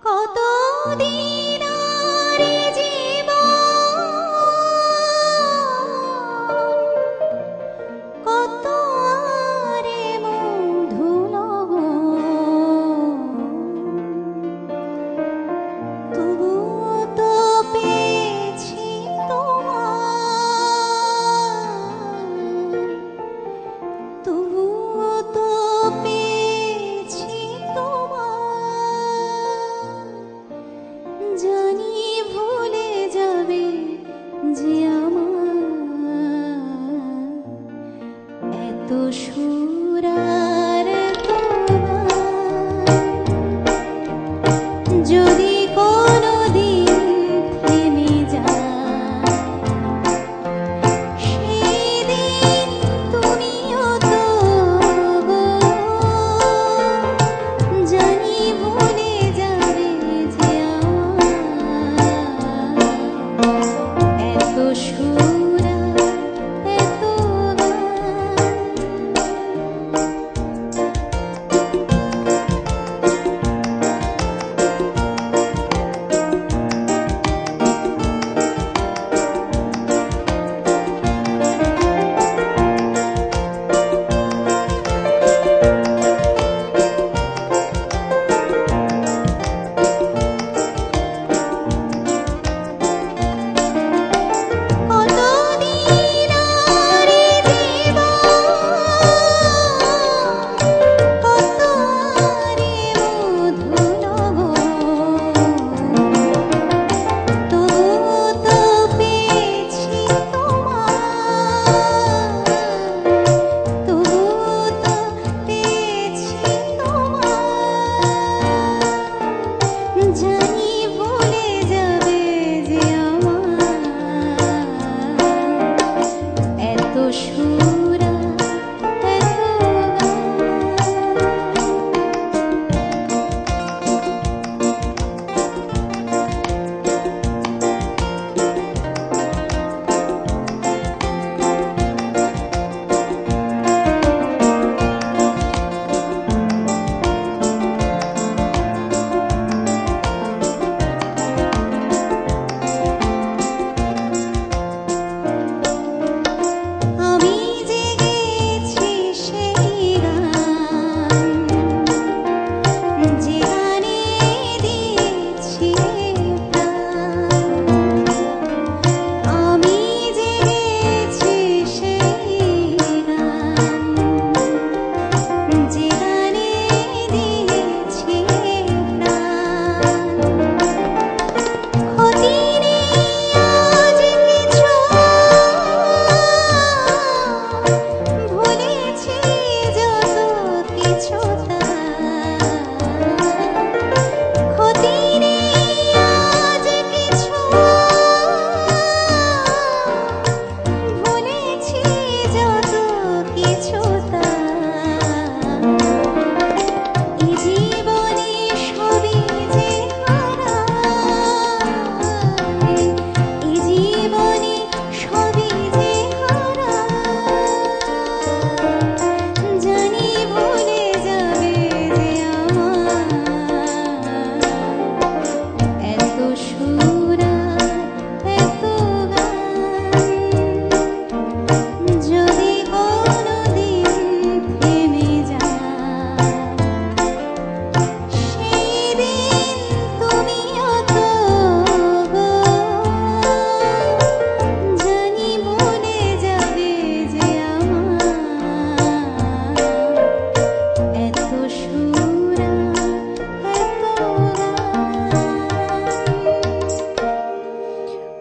কতদিন আর এ জীবন, কত আর এ মন,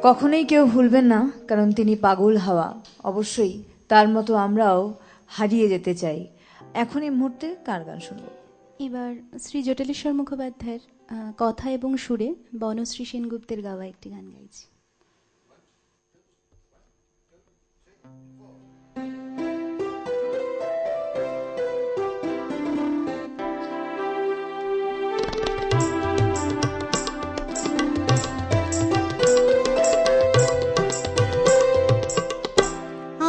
কখনোই কেউ ভুলবেন না, কারণ তিনি পাগল হাওয়া। অবশ্যই তার মতো আমরাও হারিয়ে যেতে চাই। এখন এই মুহূর্তে কার গান শুনবো? এবার শ্রী জটিলেশ্বর মুখোপাধ্যায়ের কথা এবং সুরে বনশ্রী সেনগুপ্তের গাওয়া একটি গান গাইছি।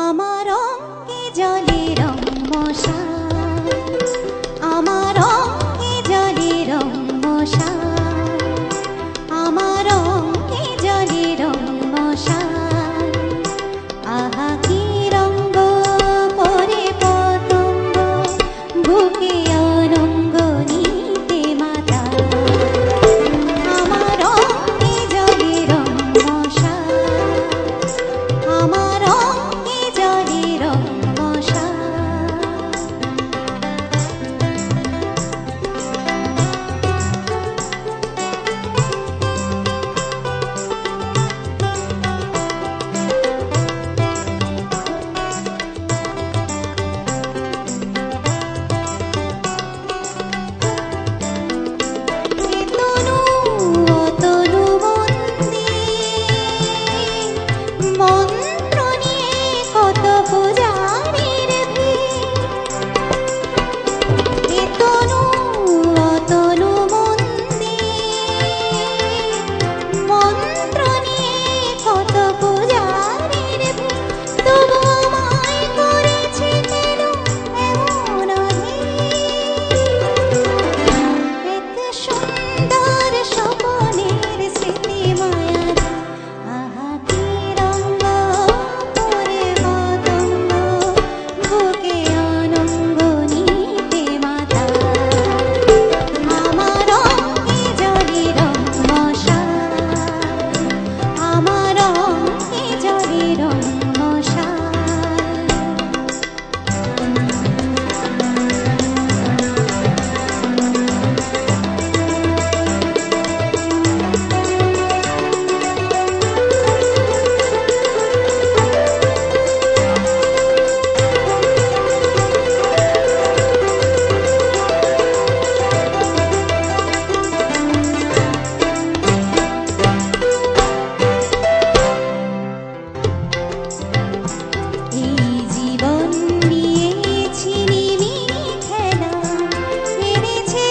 আমার অঙ্গে জলে রং মশা, আমার অঙ্গে জলে রং মশা, আমার অঙ্গে জলে রং মশা। আহা কি রঙ্গ পরে পতঙ্গ, বুকে অনঙ্গ নিতে মাতা। আমার অঙ্গে জলে রং মশা, আমার অঙ্গে জলে রং মশা। এ তনু অতনু মন্দির, মন্ত্র নিয়ে কত পূজারীর ভিড়। এ তনু অতনু মন্দির, মন্ত্র নিয়ে কত পূজারীর ভিড়। তবু আমায় করেছে কেন এমন অধীর? এত সুন্দর স্বপনের স্মৃতি মায়া। আহা কি রঙ্গ পরে পতঙ্গ, বুকে অনঙ্গ নিতে মাতা। আমার অঙ্গে জলে রং মশা, আমার অঙ্গে জলে রং মশা। এই জীবন নিয়েছি নিমিষে খেলা, এনেছে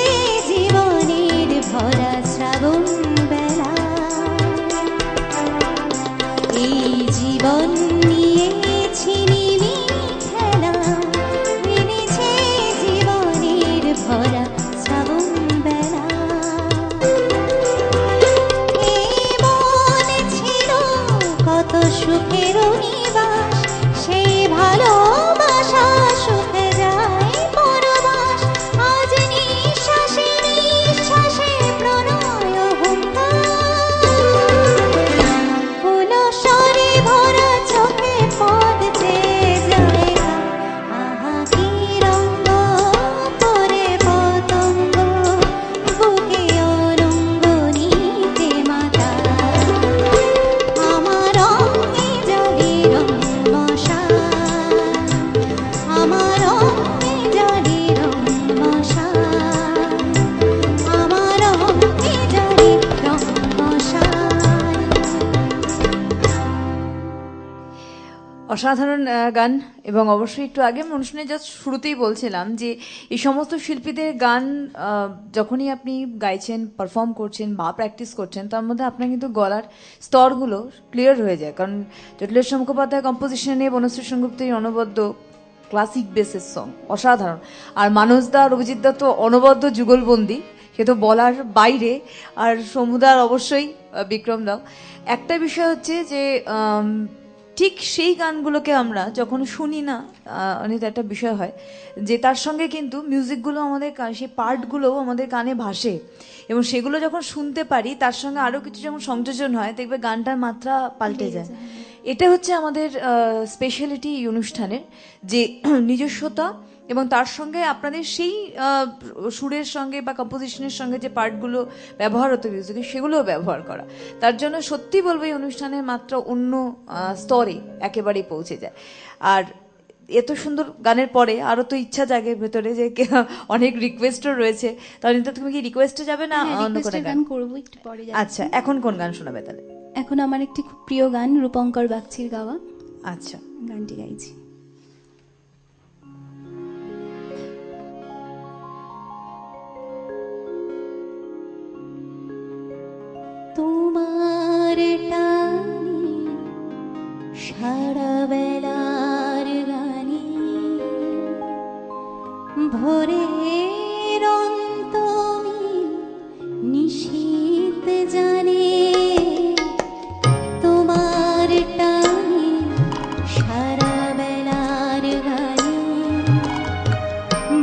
জীবনের ভরা শ্রাবণ বেলা। এই জীবন নিয়েছি নিমিষে খেলা, এনেছে জীবনের ভরা শ্রাবণ বেলা। এই মন ছিল কত সুখের নিবাস, সেই ভালোবাসা সুখে যায় পরবাস। আজ নিঃশ্বাসে নিঃশ্বাসে প্রণয় হুঙ্কার, ফুলস্বরে ভরা চোখে পথ চেয়ে যায়। আহা কি রঙ্গ পরে পতঙ্গ, বুকে অনঙ্গ নিতে মাতা। আমার অঙ্গে জলে রং মশা, আমার অঙ্গে জলে রং মশা, আমার অঙ্গে জলে রং মশা। অসাধারণ গান। এবং অবশ্যই একটু আগে আমি অনুষ্ঠানে জাস্ট শুরুতেই বলছিলাম যে এই সমস্ত শিল্পীদের গান যখনই আপনি গাইছেন, পারফর্ম করছেন বা প্র্যাকটিস করছেন, তার মধ্যে আপনার কিন্তু গলার স্তরগুলো ক্লিয়ার হয়ে যায়। কারণ জটিলেশ্বর মুখোপাধ্যায় কম্পোজিশনে বনশ্রী সেনগুপ্তের এই অনবদ্য ক্লাসিক বেসের সং অসাধারণ। আর মানসদা আর অভিজিৎদা তো অনবদ্য যুগলবন্দি, সে তো বলার বাইরে। আর সমুদার অবশ্যই বিক্রম দাও। একটা বিষয় হচ্ছে যে ঠিক সেই গানগুলোকে আমরা যখন শুনি না, অনেক একটা বিষয় হয় যে তার সঙ্গে কিন্তু মিউজিকগুলো আমাদের সেই পার্টগুলোও আমাদের কানে ভাসে, এবং সেগুলো যখন শুনতে পারি তার সঙ্গে আরও কিছু যখন সংযোজন হয়, দেখবে গানটার মাত্রা পাল্টে যায়। এটা হচ্ছে আমাদের স্পেশালিটি এই অনুষ্ঠানের, যে নিজস্বতা এবং তার সঙ্গে আপনাদের সেই সুরের সঙ্গে বা কম্পোজিশনের সঙ্গে যে পার্টগুলো ব্যবহার হতো মিউজিকে সেগুলোও ব্যবহার করা, তার জন্য সত্যি বলবো এই অনুষ্ঠানের মাত্রা অন্য স্তরে একেবারেই পৌঁছে যায়। আর এত সুন্দর গানের পরে আরো তো ইচ্ছা জাগে ভেতরে যে অনেক রিকোয়েস্টও রয়েছে, তাহলে তুমি কি রিকোয়েস্টে যাবে না অন্য কোনো গান? গান করবো একটু পরে। আচ্ছা, এখন কোন গান শোনাবে তাহলে? এখন আমার একটি খুব প্রিয় গান রূপঙ্কর বাগচির গাওয়া, আচ্ছা গানটি গাইছি। তোমার টানে সারা বেলার গানে ভোরের অন্তমি নিশীথ জানে, তোমার টানে সারা বেলার গানে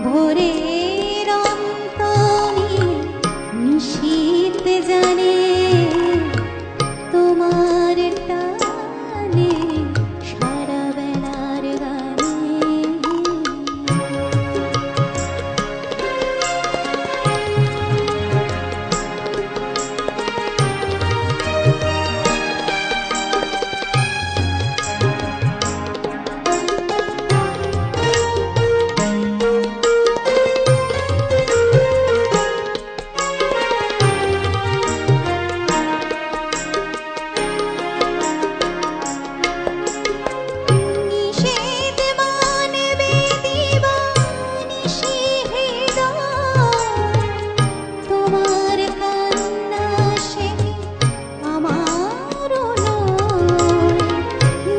ভোরের অন্তমি নিশীথ জানে, তোমার টানে সারা বেলার গানে। নিষেধ মানবে দিবানিশি হৃদয়, তোমার কান্না সে আমারও নয়।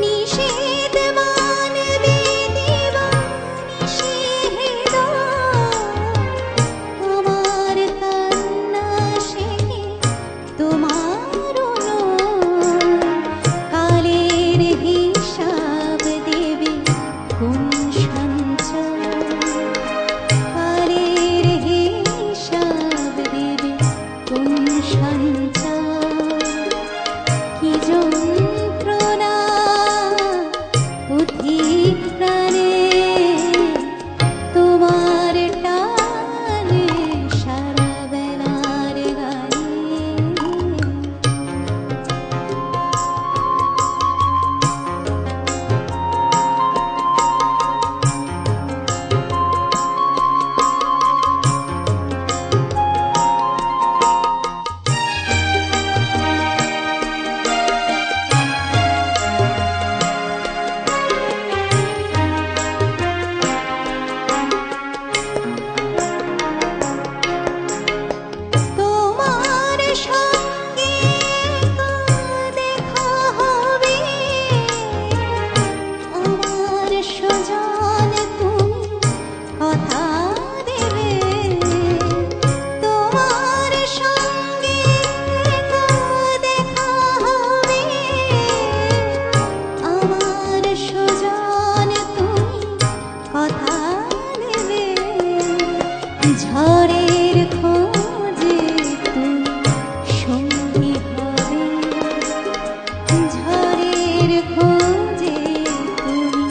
নিষেধ মানবে দিবানিশি হৃদয়, তোমার কান্না সে তোমারও নয়। কালের হিসাব দেবে কোন সঞ্চয়, কালের হিসাব দেবে কোন সঞ্চয়। কি যন্ত্রণা অধিক প্রাণে, তোমার টানে সারা বেলার গানে। তোমার সঙ্গে দেখা হবে, আমার সজন তুমি কথা দেবে। তোমার সঙ্গে দেখা হবে, আমার সজন তুমি কথা দেবে। ঝড়ের খোঁজে তুমি সঙ্গী হবে, ঝড়ের খোঁজে তুমি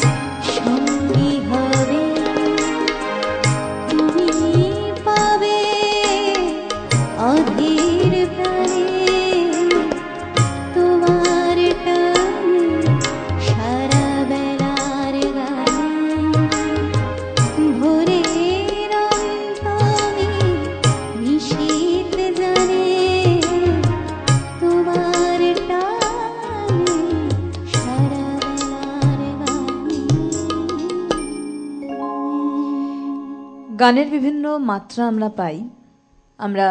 সঙ্গী হবে। তুমি পাবে অধীর প্রাণে, তোমার টানে সারা বেলার গানে। ভোরের অন্তমি নিশীথ জানে, তোমার টানে সারা বেলার গানে। গানের বিভিন্ন মাত্রা আমরা পাই, আমরা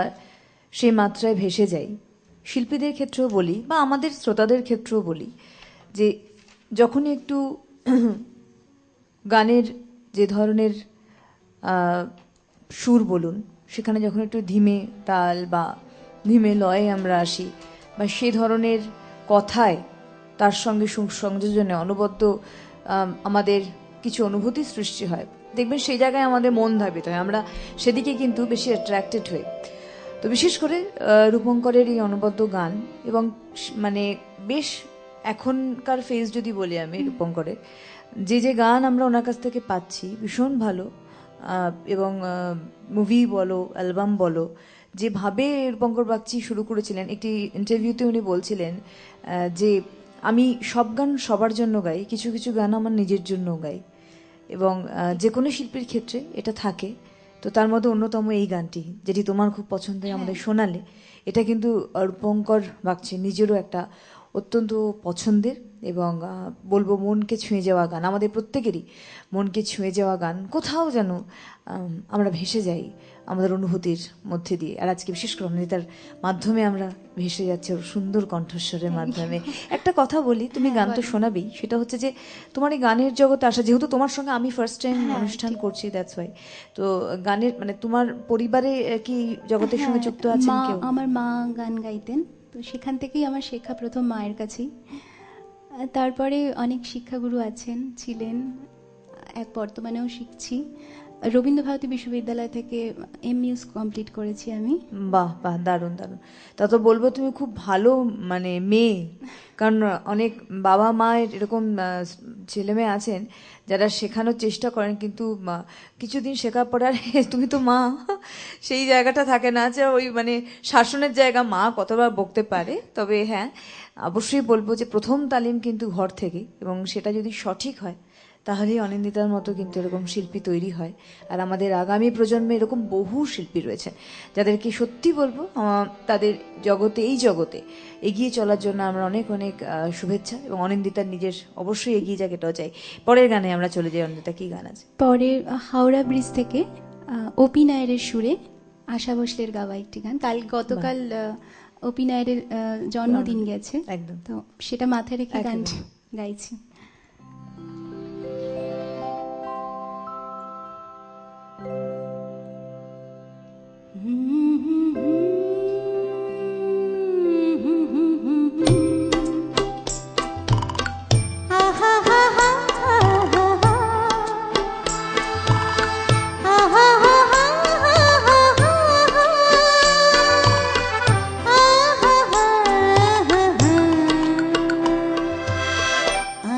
সেই মাত্রায় ভেসে যাই। শিল্পীদের ক্ষেত্রেও বলি বা আমাদের শ্রোতাদের ক্ষেত্রেও বলি যে যখনই একটু গানের যে ধরনের সুর বলুন, সেখানে যখন একটু ধীমে তাল বা ধীমে লয়ে আমরা আসি, বা সেই ধরনের কথায় তার সঙ্গে সংযোজনে অনবদ্য আমাদের কিছু অনুভূতি সৃষ্টি হয়, দেখবেন সেই জায়গায় আমাদের মন ধাবিত হয়, আমরা সেদিকে কিন্তু বেশি অ্যাট্রাক্টেড হই। তো বিশেষ করে রূপঙ্করের এই অনবদ্য গান এবং মানে বেশ এখনকার ফেজ যদি বলি আমি রূপঙ্করের, যে গান আমরা ওনার কাছ থেকে পাচ্ছি ভীষণ ভালো। এবং মুভি বলো, অ্যালবাম বলো, যেভাবে রূপঙ্কর বাগচি শুরু করেছিলেন, একটি ইন্টারভিউতে উনি বলছিলেন যে আমি সব গান সবার জন্য গাই, কিছু কিছু গান আমার নিজের জন্যও গাই। এবং যে কোনো শিল্পীর ক্ষেত্রে এটা থাকে। তো তার মধ্যে অন্যতম এই গানটি, যেটি তোমার খুব পছন্দের, আমাদের শোনালে, এটা কিন্তু রূপঙ্কর বাগচি নিজেরও একটা অত্যন্ত পছন্দের এবং বলবো মনকে ছুঁয়ে যাওয়া গান, আমাদের প্রত্যেকেরই মনকে ছুঁয়ে যাওয়া গান। কোথাও যেন আমরা ভেসে যাই আমাদের অনুভূতির মধ্যে দিয়ে। আর আজকে বিশেষ করে অনিন্দিতার মাধ্যমে আমরা ভেসে যাচ্ছি ওর সুন্দর কণ্ঠস্বরের মাধ্যমে। একটা কথা বলি, তুমি গান তো শোনাবেই, সেটা হচ্ছে যে তোমার এই গানের জগতে আসা, যেহেতু তোমার সঙ্গে আমি ফার্স্ট টাইম অনুষ্ঠান করছি, দ্যাটস ওয়াই। তো গানের মানে তোমার পরিবারে কি জগতের সঙ্গে যুক্ত আছেন কেউ? আমার মা গান গাইতেন, তো সেখান থেকেই আমার শেখা প্রথম মায়ের কাছেই। তারপরে অনেক শিক্ষাগুরু ছিলেন, এক বর্তমানেও শিখছি। রবীন্দ্রভারতী বিশ্ববিদ্যালয় থেকে এমইউস কমপ্লিট করেছি আমি। বাহ বাহ, দারুণ দারুণ। তা তো বলবো তুমি খুব ভালো মানে মেয়ে, কারণ অনেক বাবা মায়ের এরকম ছেলে মেয়ে আছেন যারা শেখানোর চেষ্টা করেন, কিন্তু কিছুদিন শেখার পরে আর তুমি তো মা, সেই জায়গাটা থাকে না যে ওই মানে শাসনের জায়গা। মা কতবার বকতে পারে, তবে হ্যাঁ অবশ্যই বলবো যে প্রথম তালিম কিন্তু ঘর থেকে, এবং সেটা যদি সঠিক হয় তাহলেই অনিন্দিতার মতো কিন্তু এরকম শিল্পী তৈরি হয়। আর আমাদের আগামী প্রজন্মে এরকম বহু শিল্পী রয়েছে যাদেরকে সত্যি বলবো তাদের জগতে, এই জগতে এগিয়ে চলার জন্য আমরা অনেক অনেক শুভেচ্ছা, এবং অনিন্দিতার নিজের অবশ্যই এগিয়ে যাক, এটাও চাই। পরের গানে আমরা চলে যাই। অনিন্দিতা, কি গান আছে? পরে হাওড়া ব্রিজ থেকে ওপি নায়ারের সুরে আশা ভোসলের গাওয়া একটি গান। গতকাল ওপি নায়ারের জন্মদিন গেছে, একদম, তো সেটা মাথায় রেখে গান গাইছি। আ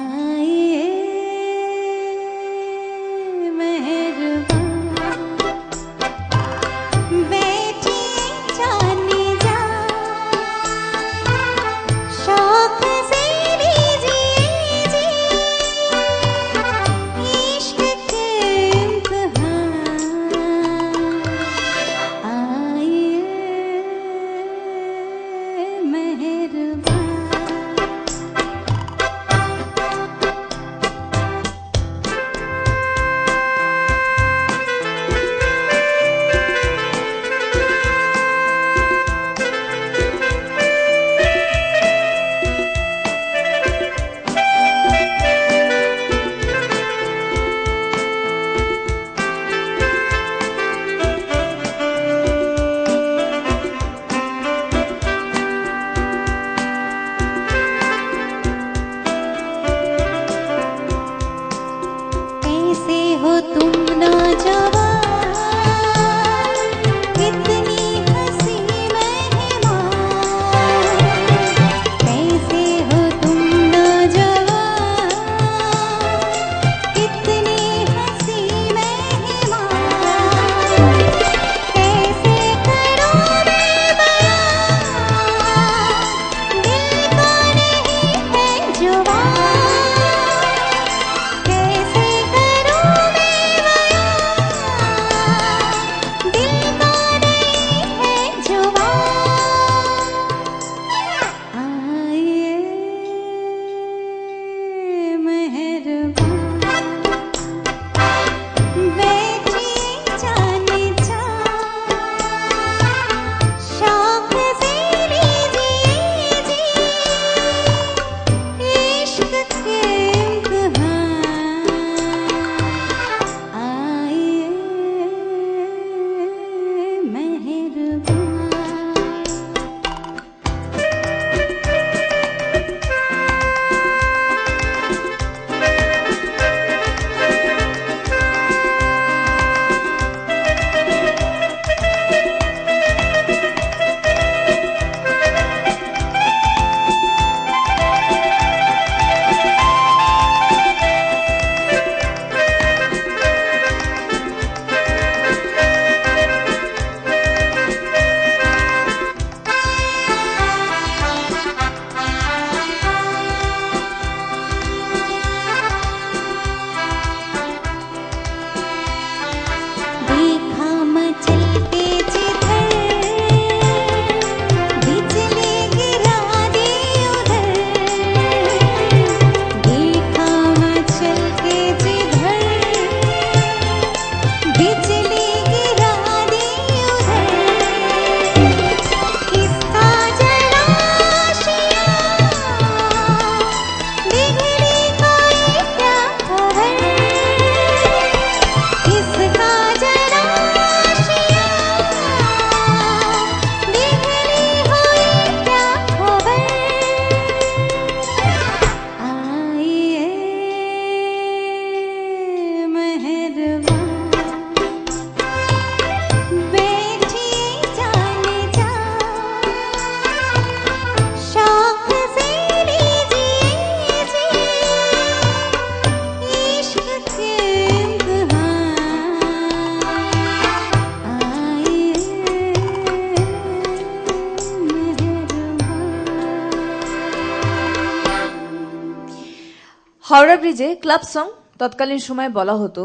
হাওড়া ব্রিজে ক্লাব সং তৎকালীন সময় বলা হতো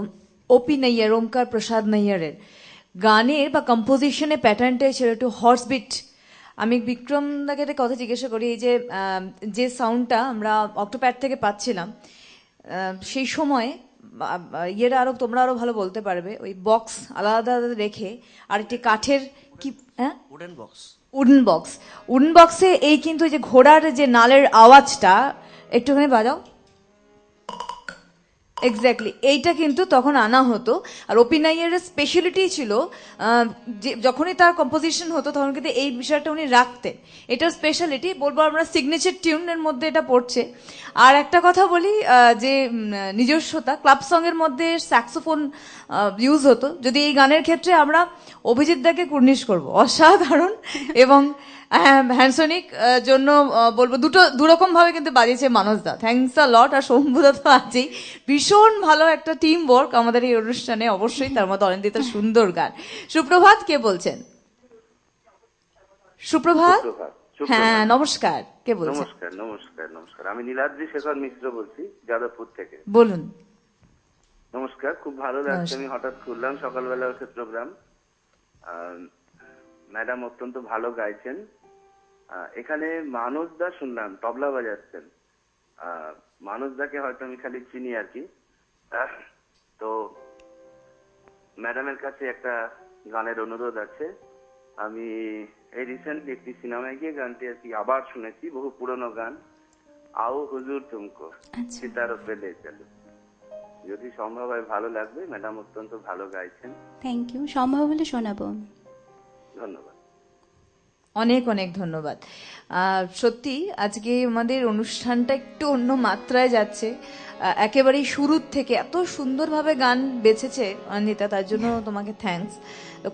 ওপি নাইয়ার, ওমকার প্রসাদ নাইয়ারের গানের বা কম্পোজিশনের প্যাটার্নটাই ছিল একটু হর্স বিট। আমি বিক্রম দাকে একটা কথা জিজ্ঞাসা করি, এই যে সাউন্ডটা আমরা অক্টোপ্যাড থেকে পাচ্ছিলাম সেই সময় ইয়েরা আরো, তোমরা আরো ভালো বলতে পারবে, ওই বক্স আলাদা আলাদা রেখে আর একটি কাঠের কি, হ্যাঁ, উডেন বক্সে এই কিন্তু যে ঘোড়ার যে নালের আওয়াজটা একটুখানি বাজাও, এক্স্যাক্টলি এইটা কিন্তু তখন আনা হতো। আর ওপি নাইয়ারের স্পেশালিটি ছিল যে যখনই তার কম্পোজিশন হতো তখন কিন্তু এই বিষয়টা উনি রাখতেন, এটার স্পেশালিটি বলবো আমরা, সিগনেচার টিউনের মধ্যে এটা পড়ছে। আর একটা কথা বলি যে নিজস্বতা, ক্লাব সং এর মধ্যে স্যাক্সোফোন ইউজ হতো। যদি এই গানের ক্ষেত্রে আমরা অভিজিৎ দাকে কুর্নিশ করবো, অসাধারণ এবং হ্যান্সনিক জন্য বলবো দুরকম ভাবে কিন্তু বাজিয়েছে মানস দা, থ্যাংকস আ লট। আর শম্ভুদা তো আছেই, ভীষণ ভালো একটা টিম ওয়ার্ক আমাদের এই অনুষ্ঠানে, অবশ্যই তার মধ্যে অনিন্দিতার সুন্দর গান। সুপ্রভাত, কে বলছেন? সুপ্রভাত, হ্যাঁ নমস্কার, কে বলছেন? নমস্কার নমস্কার নমস্কার, আমি নীলাদ্রি শেখর মিশ্র বলছি যাদবপুর থেকে। বলুন। নমস্কার, খুব ভালো লাগছে, আমি হঠাৎ খুললাম সকালবেলা উঠে প্রোগ্রাম। ম্যাডাম অত্যন্ত ভালো গাইছেন। এখানে মানস দা শুনলাম তবলা বাজাচ্ছেন, মানস দাকে হয়তো আমি খালি চিনি আর কি। তো ম্যাডামের কাছে একটা গানের অনুরোধ আছে। আমি এই রিসেন্টলি একটি সিনেমায় গিয়ে গানটি আর কি আবার শুনেছি, বহু পুরনো গান, আও হুজুর তুমকো সিতারো পে লে চলো। যদি সম্ভব হয় ভালো লাগবে, ম্যাডাম অত্যন্ত ভালো গাইছেন। থ্যাংক ইউ, সম্ভব হলে শোনাবো। ধন্যবাদ, অনেক অনেক ধন্যবাদ। সত্যি আজকে আমাদের অনুষ্ঠানটা একটু অন্য মাত্রায় যাচ্ছে। একেবারেই শুরুর থেকে এত সুন্দরভাবে গান বেছেছে অনিতা, তার জন্য তোমাকে থ্যাঙ্কস।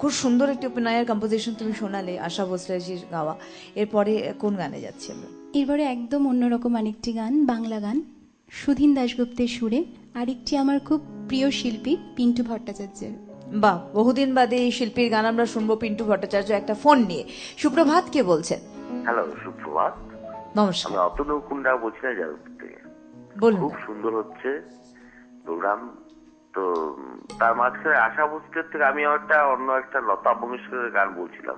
খুব সুন্দর একটি অভিনয়ের কম্পোজিশন তুমি শোনালে, আশা ভোসলেজির গাওয়া। এরপরে কোন গানে যাচ্ছি আমরা? এরপরে একদম অন্যরকম আরেকটি গান, বাংলা গান, সুধীন দাশগুপ্তের সুরে, আরেকটি আমার খুব প্রিয় শিল্পী পিন্টু ভট্টাচার্যের। বাহ, বহুদিন বাদে এই শিল্পীর গান আমরা শুনবো, পিন্টু ভট্টাচার্য একটা ফোন নিয়ে। সুপ্রভাত, কে বলছেন? হ্যালো, সুপ্রভাত। নমস্কার, আমি অতনু কুন্ডা বলছি না যাদবপুর থেকে। বলুন। খুব সুন্দর হচ্ছে প্রোগ্রাম। তো তার মাঝখানে আশা ভোসলের থেকে আমি অন্য একটা লতা মঙ্গেশকরের গান বলছিলাম,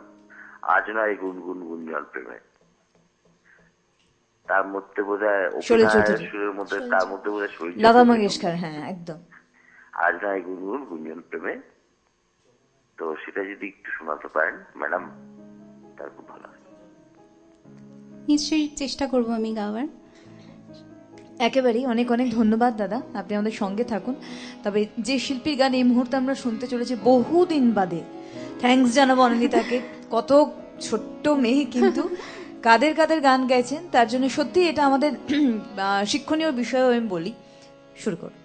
আজ নয় গুনগুন গুঞ্জন প্রেমে। তার মধ্যে বোধহয় সুরের মধ্যে, তার মধ্যে বোধহয় লতা মঙ্গেশকর, হ্যাঁ একদম, আজ নয় গুনগুন গুঞ্জন প্রেমে। তো সেটা যদি একটু শোনাতে পারেন ম্যাডাম, তার খুব ভালো হয়। নিশ্চয়ই চেষ্টা করবো আমি গাওয়ার। একেবারেই অনেক অনেক ধন্যবাদ দাদা, আপনি আমাদের সঙ্গে থাকুন। তবে যে শিল্পীর গান এই মুহূর্তে আমরা শুনতে চলেছি বহুদিন বাদে, থ্যাঙ্কস জানাবো অনিতাকে। কত ছোট্ট মেয়ে কিন্তু কাদের কাদের গান গাইছেন, তার জন্য সত্যি এটা আমাদের শিক্ষণীয় বিষয় আমি বলি। শুরু করুন।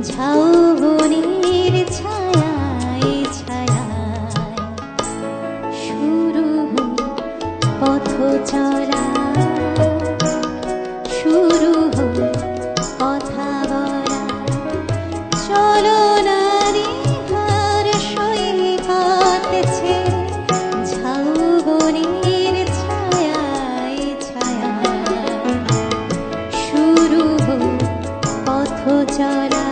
ঝাউবনের ছায়ায় ছায়ায় শুরু পথ চলা, শুরু কথা বলা, চলো নারী হার সৈকতেছে ঝাউবনের ছায়ায় ছায়ায় শুরু পথ চলা।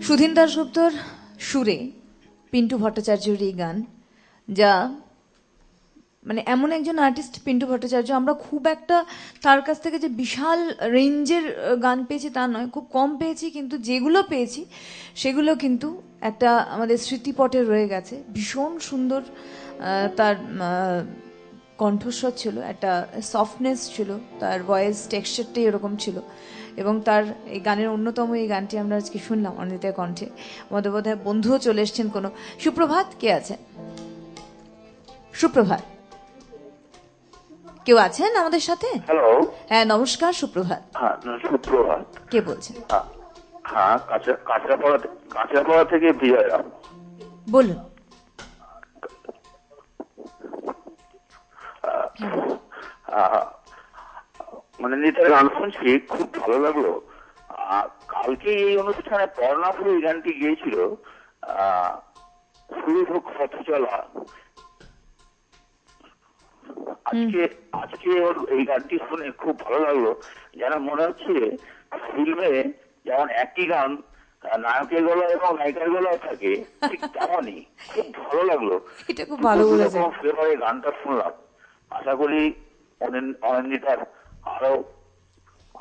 সুধীন দাশগুপ্তর সুরে পিন্টু ভট্টাচার্যের এই গান, যা মানে এমন একজন আর্টিস্ট পিন্টু ভট্টাচার্য, আমরা খুব একটা তার কাছ থেকে যে বিশাল রেঞ্জের গান পেয়েছি তা নয়, খুব কম পেয়েছি, কিন্তু যেগুলো পেয়েছি সেগুলো কিন্তু একটা আমাদের স্মৃতিপটে রয়ে গেছে। ভীষণ সুন্দর তার কণ্ঠস্বর ছিল, একটা সফটনেস ছিল, তার ভয়েস টেক্সচারটাই এরকম ছিল। এবং তার এই গানের অন্যতম এই গানটি আমরা আজকে শুনলাম অনিন্দিতার কণ্ঠে। আমাদের বোধহয় বন্ধুও চলে এসছেন কোনো। সুপ্রভাত, কে আছেন? সুপ্রভাত, কেউ আছেন আমাদের সাথে? হ্যালো। হ্যাঁ, নমস্কার, সুপ্রভাত। হ্যাঁ, সুপ্রভাত। কে বলছেন? হ্যাঁ, কাঁচরাপাড়া থেকে বিজয় রাম। বলুন। মানে নিতার গান শুনছি, খুব ভালো লাগলো। কালকে এই অনুষ্ঠানে পর্ণাপুর এই গানটি গিয়েছিল, শুরু হোক পথ চলা। আজকে ওর এই গানটি শুনে খুব ভালো লাগলো, যেন মনে হচ্ছে ফিল্মে যেমন একই গান নায়কের গলা এবং নায়িকার গলাও থাকে, ঠিক তেমনই। খুব ভালো লাগলো, এটা খুব ভালো বলেছেন। ফেভারিট গানটা শুনলাম। আশা করি অনিন্দিতার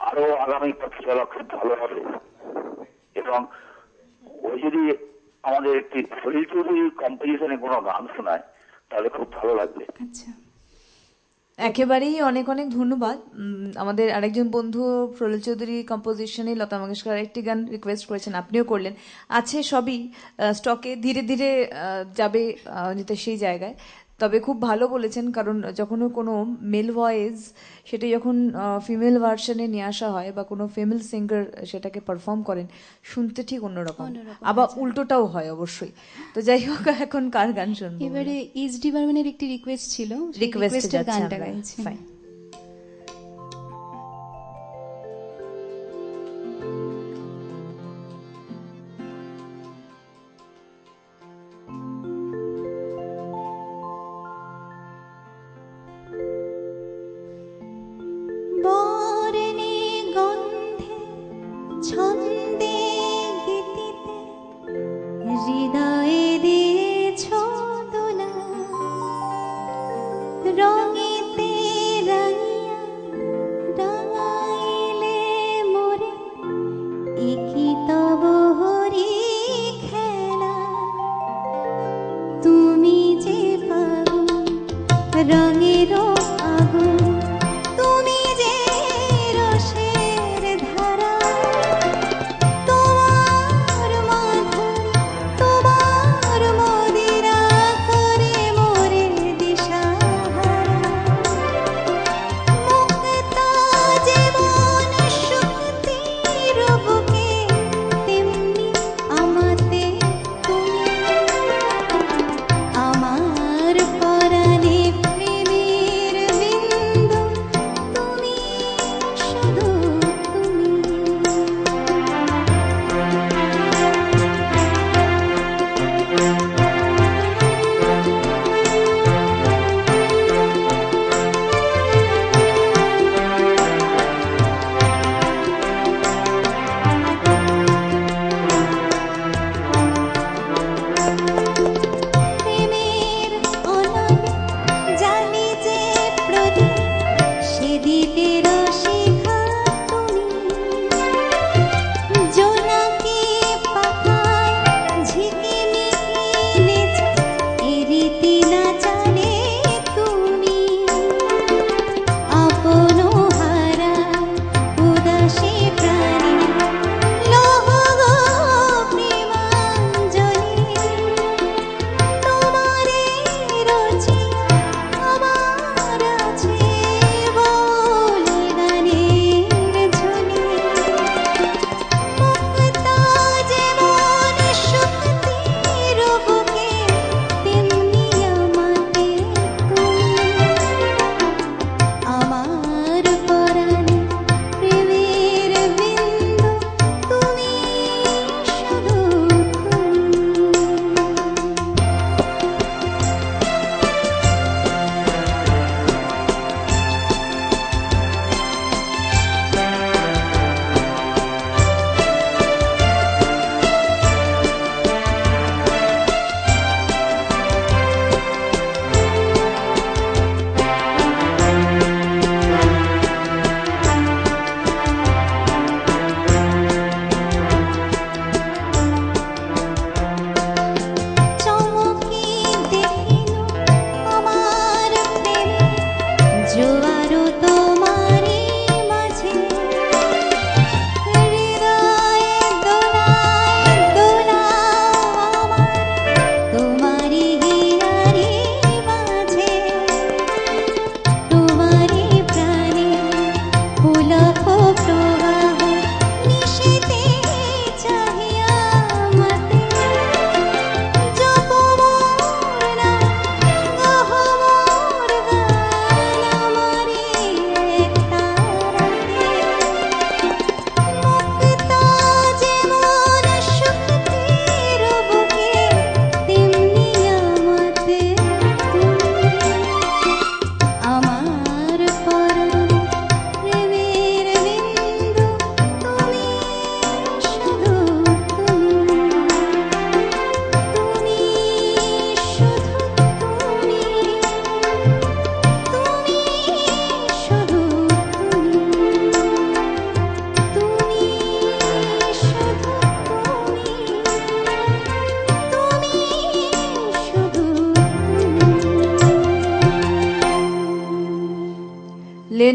আরো আগামী পথ চলা খুব ভালো হবে। এবং ওই যদি আমাদের একটি সলিল চৌধুরীর কম্পোজিশনে কোনো গান শোনায় তাহলে খুব ভালো লাগবে। আচ্ছা, একেবারেই অনেক অনেক ধন্যবাদ। আমাদের আরেকজন বন্ধু সলিল চৌধুরী কম্পোজিশনে লতা মঙ্গেশকর একটি গান রিকোয়েস্ট করেছেন, আপনিও করলেন। আছে সবই স্টকে, ধীরে ধীরে যাবে নিতে সেই জায়গায়। তবে খুব ভালো বলেছেন, কারণ যখন কোনো মেল ভয়েস সেটা যখন ফিমেল ভার্সনে নিয়ে আসা হয় বা কোনো ফিমেল সিঙ্গার সেটাকে পারফর্ম করেন, শুনতে ঠিক অন্যরকম, আবার উল্টোটাও হয় অবশ্যই। তো যাই হোক, এখন কার গান শুনবো? এবারে এইচডি বর্মনের একটি রিকোয়েস্ট ছিল, রিকোয়েস্টের গানটা গাইছি। ফাইন। বর্ণে গন্ধে ছন্দে গীতিতে হৃদয়ে দিয়েছ দোলা, রঙেতে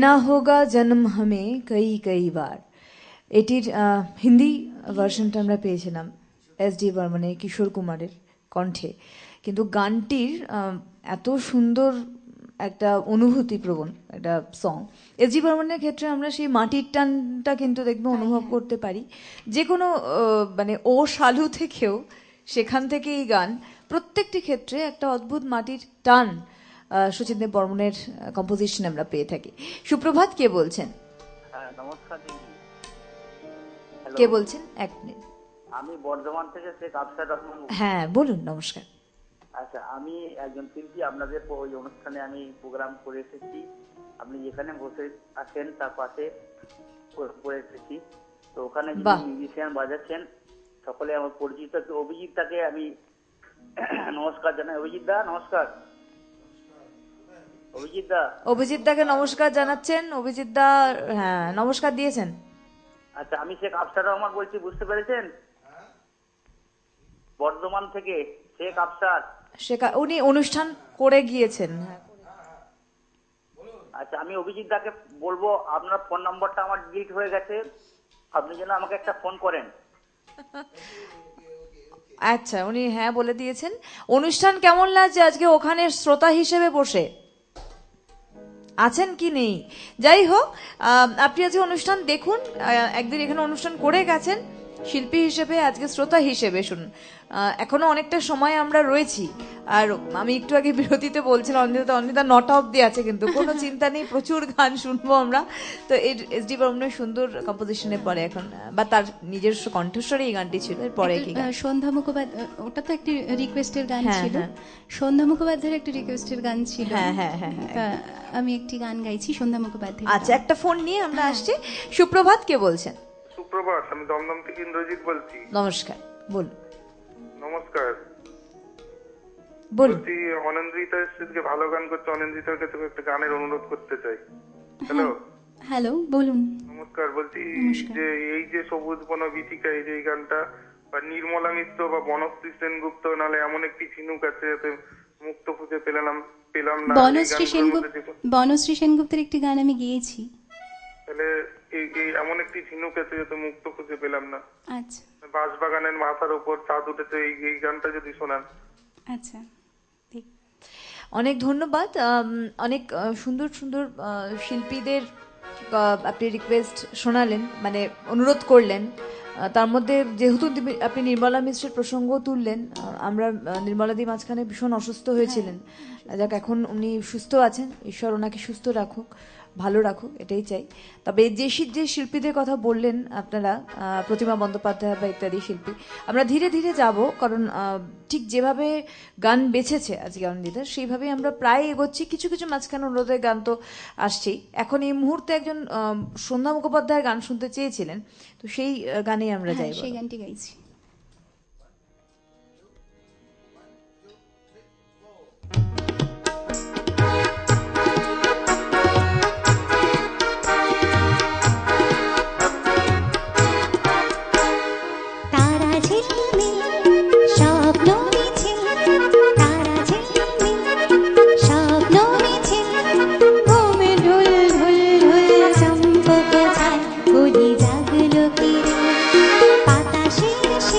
लेना होगा जन्म हमें कई कई बार। এটির হিন্দি ভার্সনটা আমরা পেয়েছিলাম এস.ডি. বর্মনের, কিশোর কুমারের কণ্ঠে, কিন্তু গানটির এত সুন্দর একটা অনুভূতিপ্রবণ একটা সং। এস.ডি. বর্মনের ক্ষেত্রে আমরা সেই মাটির টানটা কিন্তু দেখবো অনুভব করতে পারি, যে কোনো মানে ও শালু থেকেও সেখান থেকে এই গান প্রত্যেকটি ক্ষেত্রে একটা অদ্ভুত মাটির টান শচীন দেব বর্মনের কম্পোজিশন আমরা পেয়ে থাকি। সুপ্রভাত, কে বলছেন? নমস্কার দিদি। কে বলছেন? এক মিনিট। আমি বর্ধমান থেকে শেখ আফসার রহমান। হ্যাঁ বলুন। নমস্কার। আচ্ছা, আমি একজন শিল্পী, আপনাদের ওই অনুষ্ঠানে আমি প্রোগ্রাম করে এসেছি। আপনি যেখানে বসে আছেন তার পাশে করে এসেছি, তো ওখানে মিউজিশিয়ান বাজাচ্ছেন, সকলে আমার পরিচিত। অভিজিৎ দাকে আমি নমস্কার জানাই। অভিজিৎ দা নমস্কার। অভিজিৎ দাকে নমস্কার জানাচ্ছেন। অভিজিৎ দা হ্যাঁ নমস্কার দিয়েছেন। আচ্ছা, আমি শেখ আফসার রহমান বলছি, বুঝতে পেরেছেন? বর্ধমান থেকে শেখ আফসার। উনি অনুষ্ঠান করে গিয়েছেন। আচ্ছা, আমি অভিজিৎ দাকে বলবো আপনার ফোন নম্বরটা আমার ডিলিট হয়ে গেছে, আপনি যেন আমাকে একটা ফোন করেন। আচ্ছা, উনি হ্যাঁ বলে দিয়েছেন। অনুষ্ঠান কেমন লাগছে আজকে ওখানে শ্রোতা হিসেবে বসে আছেন কি নেই? যাই হোক, আপনি আজকে অনুষ্ঠান দেখুন, একদিন এখানে অনুষ্ঠান করে গেছেন শিল্পী হিসেবে, আজকে শ্রোতা হিসেবে শুনুন। এখনো অনেকটা সময় আমরা রয়েছি, আর আমি একটু আগে বিরতিতে বলছিলাম অনিতা 9টা অব্দি আছে, কিন্তু কোনো চিন্তা নেই, প্রচুর গান শুনবো আমরা। তো এস.ডি. বর্মনের সুন্দর কম্পোজিশনের পরে এখন, বা তার নিজস্ব কণ্ঠস্বরে এই গানটি ছিল, এরপরে কি সন্ধ্যা মুখোপাধ্যায়, ওটা তো একটি রিকোয়েস্টের গান ছিল, সন্ধ্যা মুখোপাধ্যায়ের একটি রিকোয়েস্টের গান ছিল। হ্যাঁ হ্যাঁ হ্যাঁ, আমি একটি গান গাইছি সন্ধ্যা মুখোপাধ্যায়। আচ্ছা, একটা ফোন নিয়ে আমরা আসছি। সুপ্রভাত, কে বলছেন? সুপ্রভাত, আমি দমদম থেকে ইন্দ্রজিৎ বলছি। নমস্কার, বলুন। নমস্কার, বলছি অনিন্দিতা এসে ভালো গান করছে, অনিন্দিতার কাছে একটা গানের অনুরোধ করতে চাই। হ্যালো হ্যালো, বলুন। নমস্কার, বলছি যে এই যে সবুজ বন বীথিকা, এই যে এই গানটা, বা নির্মলা মিত্র বা বনশ্রী সেনগুপ্ত, নাহলে এমন একটি ঝিনুক আছে যাতে মুক্ত খুঁজে পেলাম না। বনশ্রী সেনগুপ্তের একটি গান আমি গেয়েছি। তাহলে এই এমন একটি ঝিনুক আছে যাতে মুক্ত খুঁজে পেলাম না। আচ্ছা, বাঁশবাগানের মাথার উপর চাঁদ উঠেছে, এই গানটা যদি শোনান। আচ্ছা, ঠিক। অনেক ধন্যবাদ। অনেক সুন্দর সুন্দর শিল্পীদের আপনি রিকোয়েস্ট শোনালেন, মানে অনুরোধ করলেন। তার মধ্যে যেহেতু আপনি নির্মলা মিশ্রের প্রসঙ্গ তুললেন, আমরা নির্মলাদি মাঝখানে ভীষণ অসুস্থ হয়েছিলেন, যাক এখন উনি সুস্থ আছেন, ঈশ্বর ওনাকে সুস্থ রাখুক, ভালো রাখুক, এটাই চাই। তবে যে শিল্পীদের কথা বললেন আপনারা, প্রতিমা বন্দ্যোপাধ্যায় বা ইত্যাদি শিল্পী, আমরা ধীরে ধীরে যাব, কারণ ঠিক যেভাবে গান বেছেছে আজকে অনিন্দিতা, সেইভাবেই আমরা প্রায় এগোচ্ছি। কিছু কিছু মাঝখানে অনুরোধের গান তো আসছেই। এখন এই মুহূর্তে একজন সন্ধ্যা মুখোপাধ্যায়ের গান শুনতে চেয়েছিলেন, তো সেই গানেই আমরা যাই। সেই গানটি গাইছি। পাতা শেষ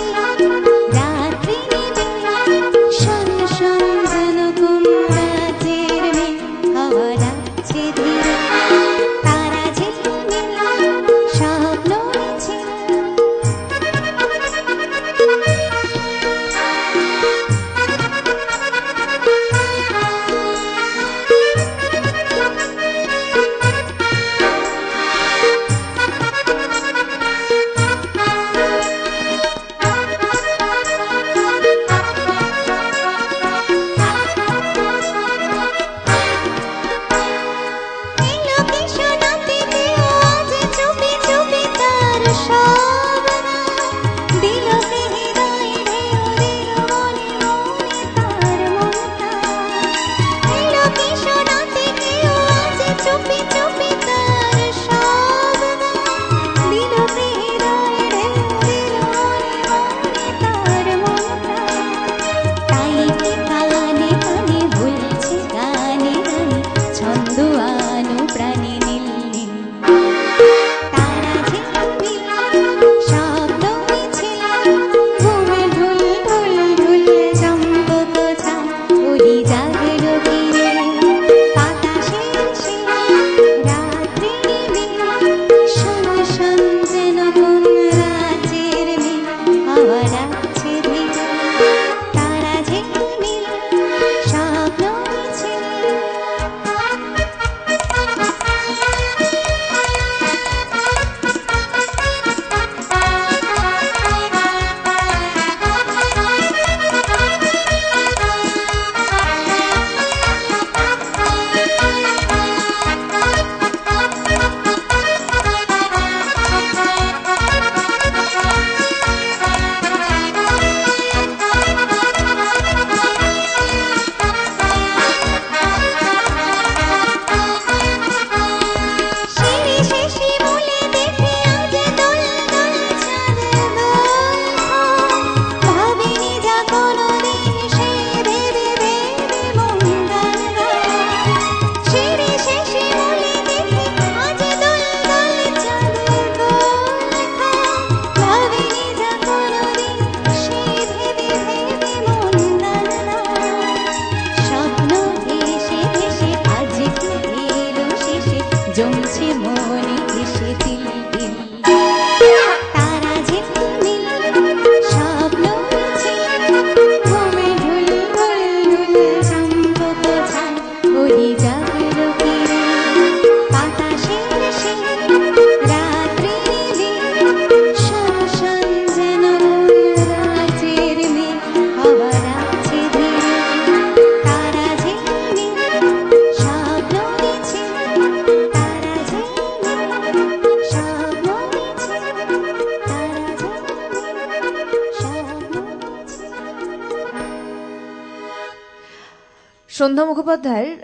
সন্ধ্যা মুখোপাধ্যায়ের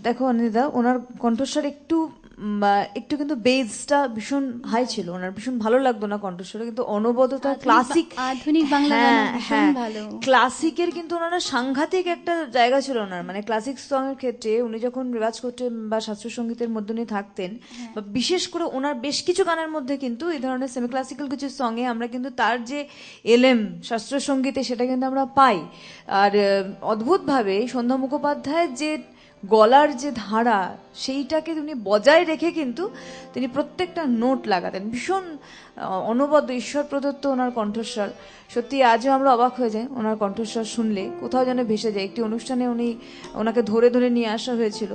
দেখো অনিতা, ওনার কণ্ঠস্বর একটু একটু কিন্তু বেসটা ভীষণ হাই ছিল, ওনার ভীষণ ভালো লাগতো না কণ্ঠস্বরে, কিন্তু অনবদ্যতা ক্লাসিক আধুনিক বাংলা গান ভীষণ ভালো। ক্লাসিকের কিন্তু ওনার সাংঘাতিক একটা জায়গা ছিল ওনার, মানে ক্লাসিক সং এর ক্ষেত্রে উনি যখন রেওয়াজ করতেন বা শাস্ত্রীয় সঙ্গীতের মধ্যে নিয়ে থাকতেন, বা বিশেষ করে ওনার বেশ কিছু গানের মধ্যে কিন্তু এই ধরনের সেমি ক্লাসিক্যাল কিছু সঙ্গে আমরা কিন্তু তার যে এলএম শাস্ত্রীয় সঙ্গীতে সেটা কিন্তু আমরা পাই। আর অদ্ভুতভাবে সন্ধ্যা মুখোপাধ্যায়ের যে গলার যে ধারা সেইটাকে তিনি বজায় রেখে কিন্তু তিনি প্রত্যেকটা নোট লাগাতেন, ভীষণ অনবদ্য ঈশ্বর প্রদত্ত ওনার কণ্ঠস্বর। সত্যি আজও আমরা অবাক হয়ে যাই ওনার কণ্ঠস্বর শুনলে, কোথাও যেন ভেসে যায়। একটি অনুষ্ঠানে ওনাকে ধরে ধরে নিয়ে আসা হয়েছিল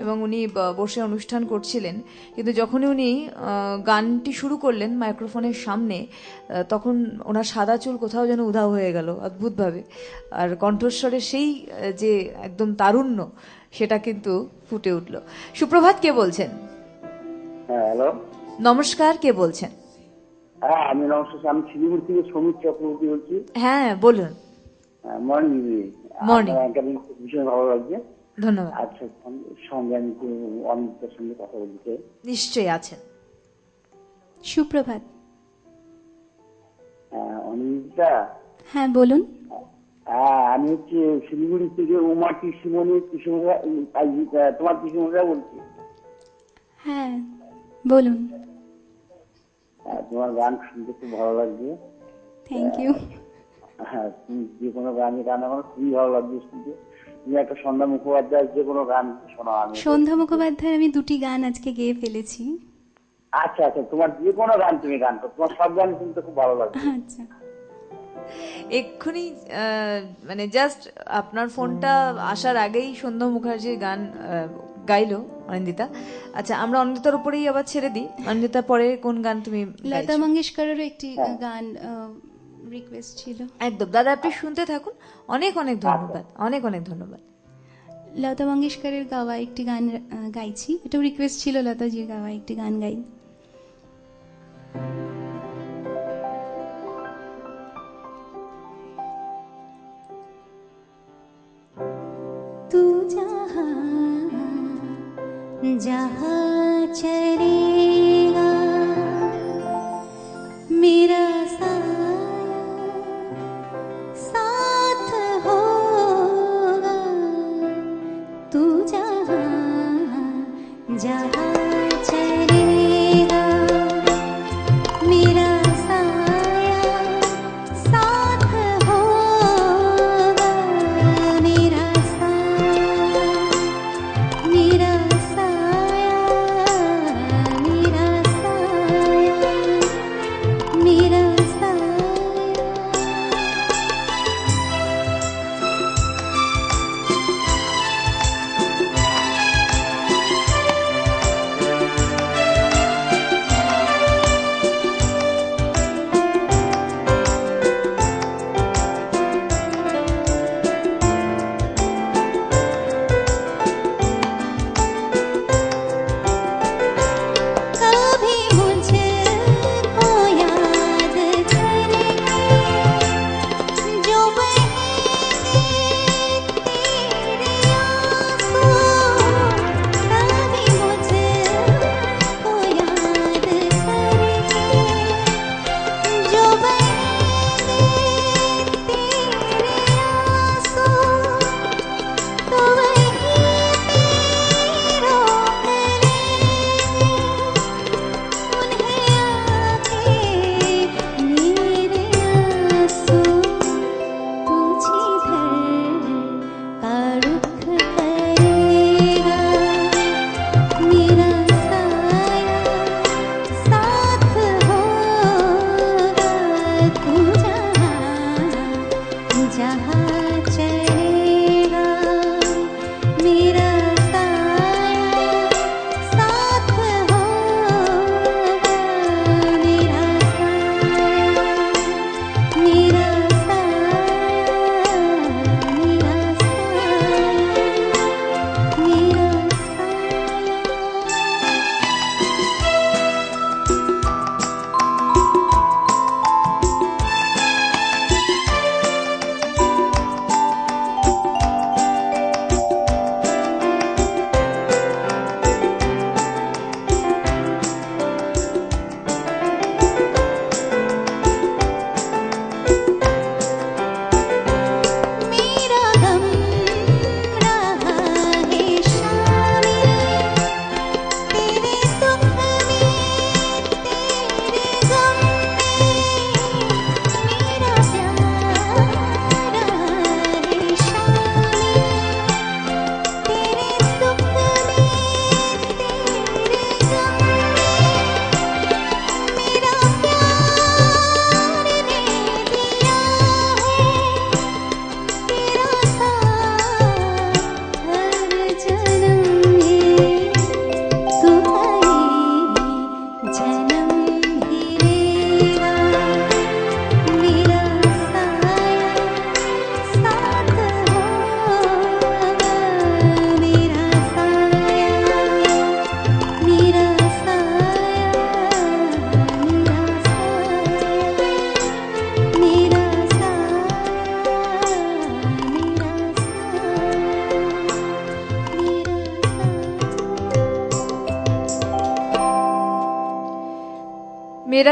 এবং উনি বসে অনুষ্ঠান করছিলেন, কিন্তু যখনই উনি গানটি শুরু করলেন মাইক্রোফোনের সামনে, তখন ওনার সাদা চুল কোথাও যেন উধাও হয়ে গেল অদ্ভুতভাবে। আর কণ্ঠস্বরের সেই যে একদম তারুণ্য সেটা কিন্তু ফুটে উঠল। সুপ্রভাত, কে বলছেন? হ্যালো, নমস্কার, কে বলছেন? হ্যাঁ আমি নমস্কার, আমি শিলিগুড়ি থেকে সমীর চক্রবর্তী বলছি। হ্যাঁ বলুন। মর্নিং। মর্নিং। ভীষণ ভালো লাগছে, ধন্যবাদ। আচ্ছা, সঙ্গে আমি অনিতার সঙ্গে কথা বলতে নিশ্চয়ই আছেন। সুপ্রভাত। অনিতা। হ্যাঁ বলুন। আমি হচ্ছে শিলিগুড়ি থেকে উমা কৃষ্ণমণি তোমার কৃষ্ণমণিরা বলছি। হ্যাঁ বলুন। তোমার গান শুনতে খুব ভালো লাগছে। Thank you. হ্যাঁ, তুমি যে কোনো গান আমার খুবই ভালো লাগছে শুনতে। তুমি একটা সন্ধ্যা মুখোপাধ্যায়ের যে কোনো গান শোনাও। আমি সন্ধ্যা মুখোপাধ্যায়ের আমি দুটি গান আজকে গেয়ে ফেলেছি। আচ্ছা আচ্ছা, তোমার যে কোনো গান তুমি গান করো, তোমার সব গান শুনতে খুব ভালো লাগছে। আচ্ছা, এক্ষুনি মানে জাস্ট আপনার ফোনটা আসার আগেই সন্ধ্যা মুখার্জির গান গাইলো অনিন্দিতা। আচ্ছা, আমরা অনিন্দিতার উপরেই আবার ছেড়ে দিই। অনিন্দিতা, পরে কোন গান তুমি? লতা মঙ্গেশকরেরও একটি গান রিকোয়েস্ট ছিল। একদম দাদা, আপনি শুনতে থাকুন। অনেক অনেক ধন্যবাদ, অনেক অনেক ধন্যবাদ। লতা মঙ্গেশকরের গাওয়া একটি গান গাইছি, এটা রিকোয়েস্ট ছিল লতাজির গাওয়া একটি গান গাই। तू जहाँ चलेगा मेरा साथ होगा। तू जहाँ चलेगा मेरा साथ होगा। मेरा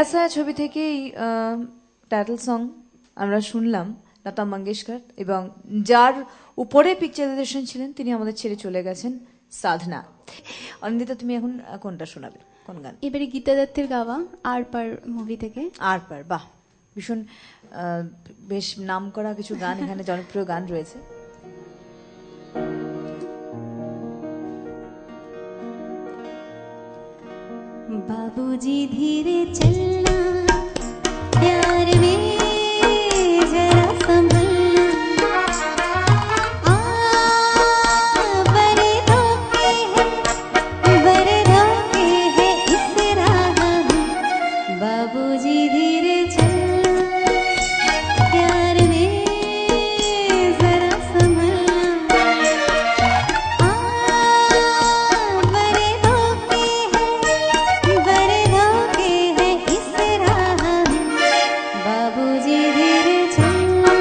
তেরাসা ছবি থেকেই টাইটেল সং আমরা শুনলাম লতা মঙ্গেশকর, এবং যার উপরে পিকচারাইজেশন ছিলেন তিনি আমাদের ছেড়ে চলে গেছেন, সাধনা। অনিন্দিতা, তুমি এখন কোনটা শোনাবে, কোন গান? এবারে গীতা দত্তের গাওয়া আর পার মুভি থেকে। আর পার, বাহ, ভীষণ বেশ নাম করা কিছু গান, এখানে জনপ্রিয় গান রয়েছে। बाबूजी धीरे चलना, प्यार में जरा संभलना, बड़े धोखे हैं इस राह में। बाबूजी धीरे चलना, प्यार में जरा संभलना, बड़े धोखे हैं इस राह में। बाबूजी धीरे चलना।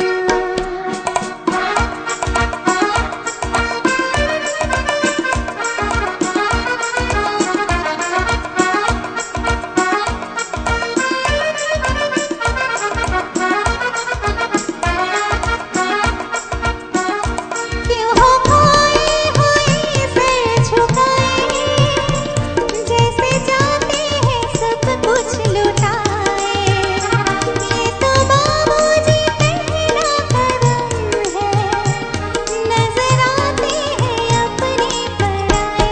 क्यों हो खोए हुए सर झुकाए, जैसे जाते हैं सब कुछ लुटाए। ये तो बाबूजी पहला कदम है, नजर आते हैं अपने पराए।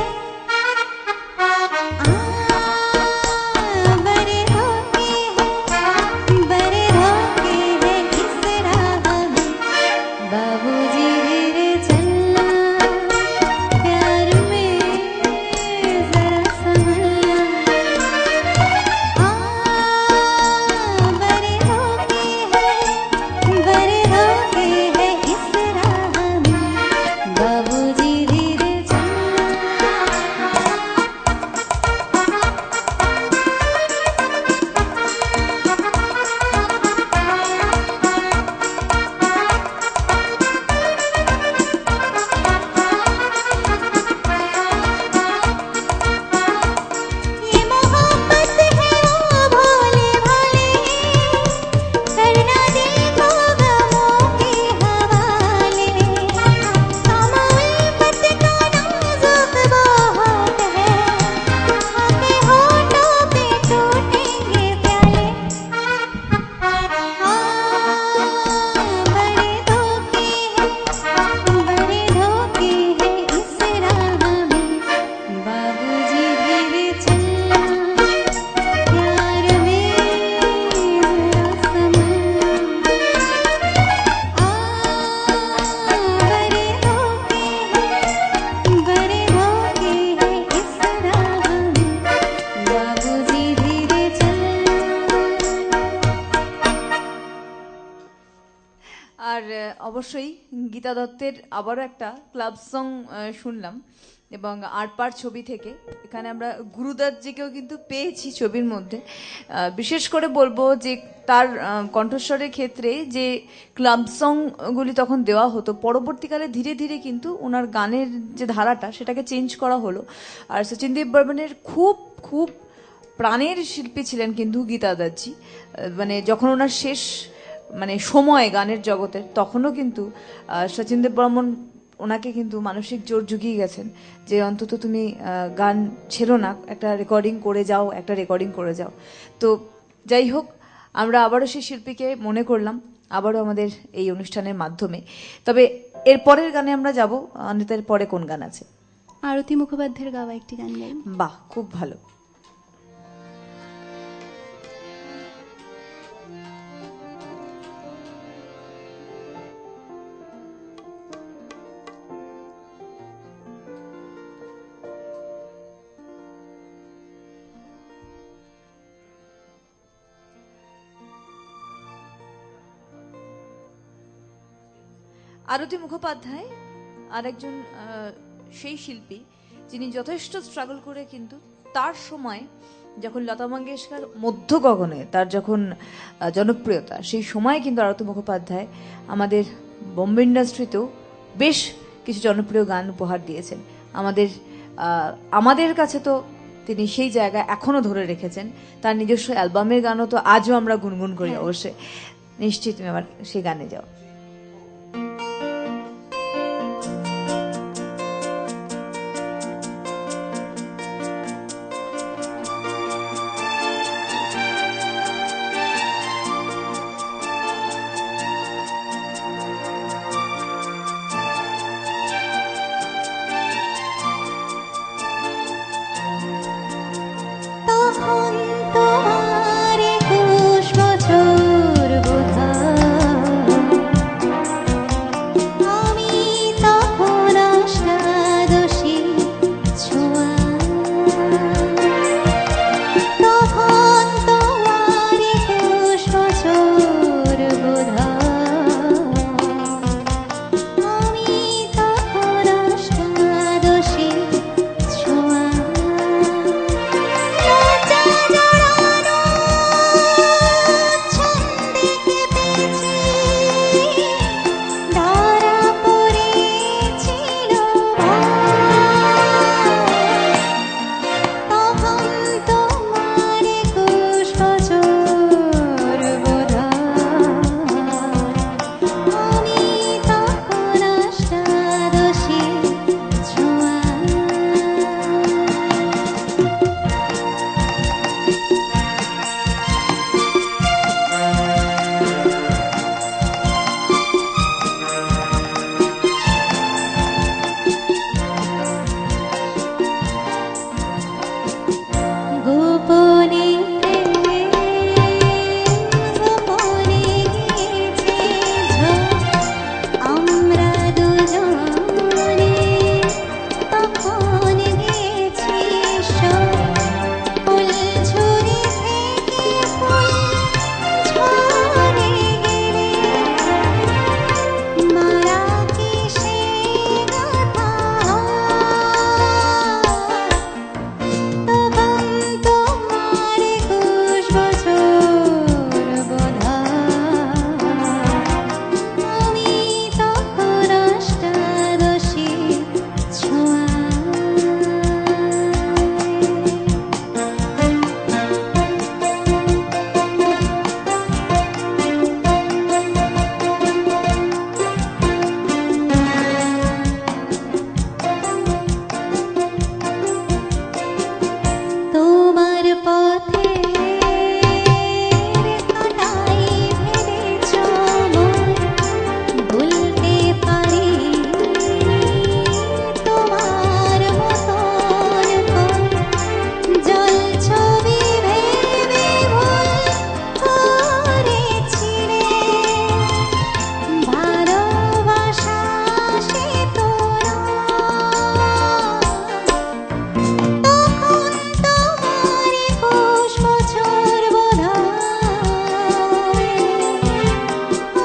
बड़े धोखे हैं इस राह में। बाबूजी धीरे चलना, प्यार में जरा संभलना, बड़े धोखे हैं इस राह में। बाबूजी धीरे चलना। ये मोहब्बत है ओ भोले भाले, करना देखो गमों के हवाले। हम उल्फत का नाजुक बहुत है, आके होठों पे टूटेंगे प्याले। बड़े धोखे हैं इस राह में। बाबूजी धीरे चलना, प्यार में जरा संभलना, बड़े धोखे हैं इस राह में। बाबूजी धीरे चलना। আর অবশ্যই গীতা দত্তের আবারও একটা ক্লাব সং শুনলাম, এবং আর পার ছবি থেকে। এখানে আমরা গুরুদাসজিকেও কিন্তু পেয়েছি ছবির মধ্যে। বিশেষ করে বলবো যে তার কণ্ঠস্বরের ক্ষেত্রে যে ক্লাব সংগুলি তখন দেওয়া হতো, পরবর্তীকালে ধীরে ধীরে কিন্তু ওনার গানের যে ধারাটা সেটাকে চেঞ্জ করা হলো। আর সচিন দেব বর্মনের খুব খুব প্রাণের শিল্পী ছিলেন কিন্তু গীতা দত্তজি। মানে যখন ওনার শেষ সময় গানের জগতের, তখনও কিন্তু সচিন দেব বর্মন ওনাকে কিন্তু মানসিক জোর জুগিয়ে গেছেন যে অন্তত তুমি গান ছেড়ো না, একটা রেকর্ডিং করে যাও। তো যাই হোক, আমরা আবারও সেই শিল্পীকে মনে করলাম আবারও আমাদের এই অনুষ্ঠানের মাধ্যমে। তবে এর পরের গানে আমরা যাব। অনিতার পরে কোন গান আছে? আরতি মুখোপাধ্যায়ের গাওয়া একটি গান গাই। বাহ, খুব ভালো। আরতি মুখোপাধ্যায় আরেকজন সেই শিল্পী যিনি যথেষ্ট স্ট্রাগল করে কিন্তু তার সময় যখন লতা মঙ্গেশকর মধ্য গগনে তার যখন জনপ্রিয়তা, সেই সময় কিন্তু আরতি মুখোপাধ্যায় আমাদের বোম্বে ইন্ডাস্ট্রিতেও বেশ কিছু জনপ্রিয় গান উপহার দিয়েছেন। আমাদের কাছে তো তিনি সেই জায়গা এখনো ধরে রেখেছেন। তার নিজস্ব অ্যালবামের গানও তো আজও আমরা গুনগুন করি। অবশ্যই নিশ্চয়ই তুমি আবার সেই গানে যাও। তখন তোমার 21 বছর বোধহয়, আমি তখন অষ্টাদশী ছোঁয়া। তখন তোমার 21 বছর বোধহয়, আমি তখন অষ্টাদশী ছোঁয়া। গোপনে গোপনে গেছে ঝড়, আমরা দুজনে তখন গেছি সব। ফুল ঝুরি থেকে ফুল ঝরে গেলে মারা কি সে কথা তখন তোমার 21 বছর বোধহয়, আমি তখন অষ্টাদশী ছোঁয়া। তোমার পথে কাটাই ফেলেছ মন, ভুলতে পারি তোমার মতন কোন জল ছবি ভেবে ভুল করেছিলে। ভালোবাসা সে তোরা তখন তোমার 21 বছর বোধহয়,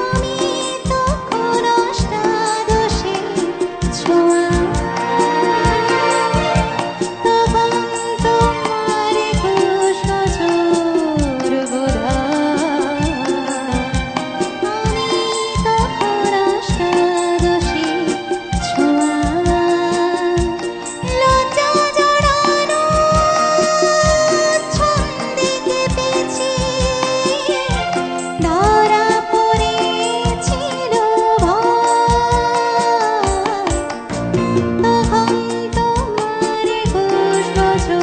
আমি তখন অষ্টাদশী ছোঁয়া। তখন তোমার 21 বছর বোধহয়, আমি তখন অষ্টাদশী ছোঁয়া। লজ্জা জড়ানো ছন্দে কেঁপেছি, ধরা পড়েছিল ভয়। তখন তোমার 21 বছর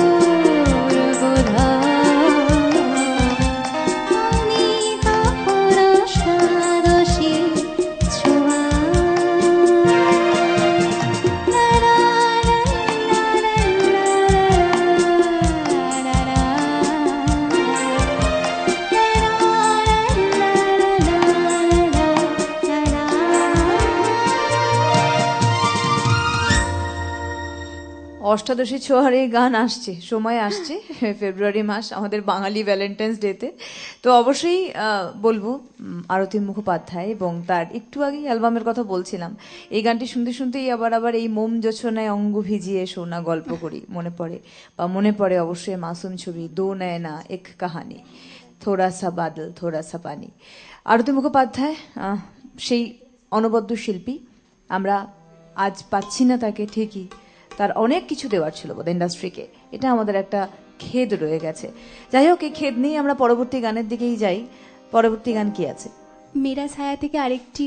বোধহয়, আমি তখন অষ্টাদশী ছোঁয়া। অষ্টাদশী ছোঁয়ার এই গান আসছে, সময় আসছে ফেব্রুয়ারি মাস আমাদের বাঙালি ভ্যালেন্টাইন্স ডেতে। তো অবশ্যই বলবো আরতি মুখোপাধ্যায়, এবং তার একটু আগেই অ্যালবামের কথা বলছিলাম। এই গানটি শুনতে শুনতেই আবার এই মোম জোছনায় অঙ্গ ভিজিয়ে শোনা গল্প করি মনে পড়ে, বা মনে পড়ে অবশ্যই মাসুম ছবি দো নয়না এক কাহানি, থোড়া সা বাদল থোড়া সা পানি। আরতি মুখোপাধ্যায় সেই অনবদ্য শিল্পী, আমরা আজ পাচ্ছি না তাকে ঠিকই, তার অনেক কিছু দেওয়ার ছিল বোধ ইন্ডাস্ট্রিকে, এটা আমাদের একটা খেদ রয়ে গেছে। যাই হোক, এই খেদ নিয়ে আমরা পরবর্তী গানের দিকেই যাই। পরবর্তী গান কি আছে? মেরা ছায়া থেকে আরেকটি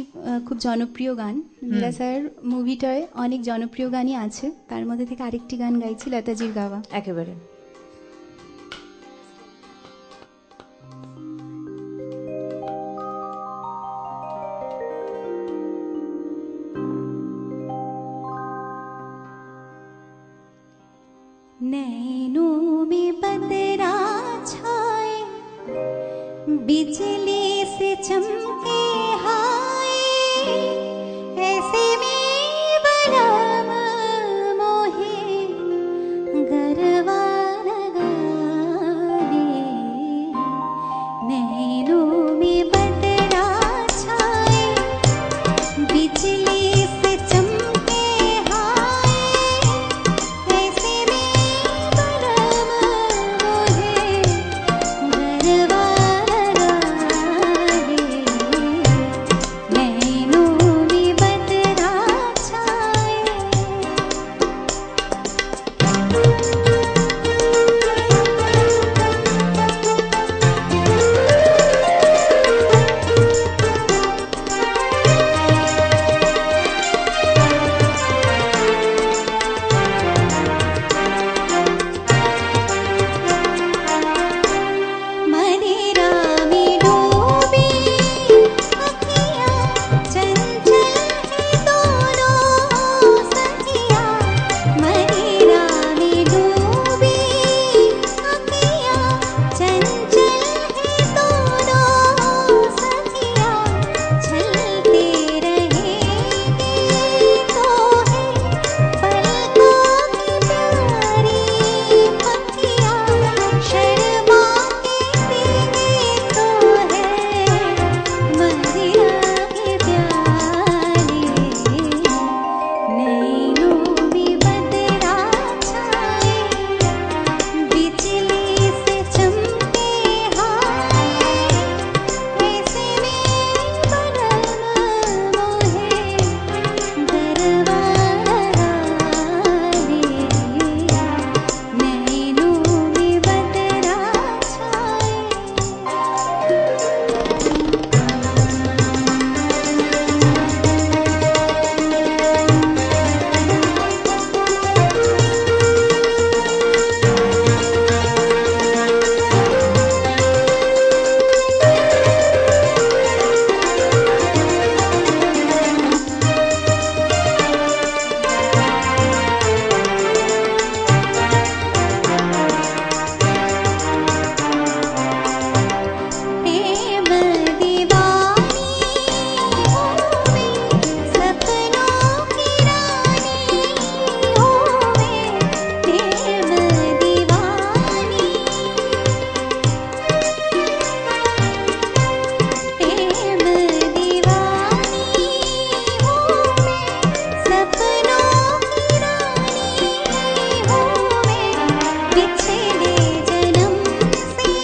খুব জনপ্রিয় গান। মেরা ছায়ার মুভিটায় অনেক জনপ্রিয় গানই আছে, তার মধ্যে থেকে আরেকটি গান গাইছি লতাজির গাওয়া। একেবারে नैनों में बदरा छाए, बिजली से चमके हाय, ऐसे में बलम मोहे गरबा लगा दे। नैनों में बदरा छाए, बिजली से चमके हाय, ऐसे में बलम मोहे गरबा लगा दे। नैनों में बदरा छाए। मदिरा में डूबी अखियाँ, चंचल है दोनों सखियाँ। मदिरा में डूबी अखियाँ, चंचल है दोनों सखियाँ। चलते रहेंगे तो है पलकों की प्यारी पखियाँ। शर्मा के पीने तो है मदिरा के प्याले। नैनों में बदरा छाए, बिजली से चमके हाय, ऐसे में बलम मोहे गरबा लगा दे। नैनों में बदरा छाए। प्रेम दीवानी हूँ मैं, सपनों की रानी हूँ मैं। प्रेम दीवानी, प्रेम दीवानी हूँ मैं, सपनों की रानी हूँ मैं। पिछले जन्म से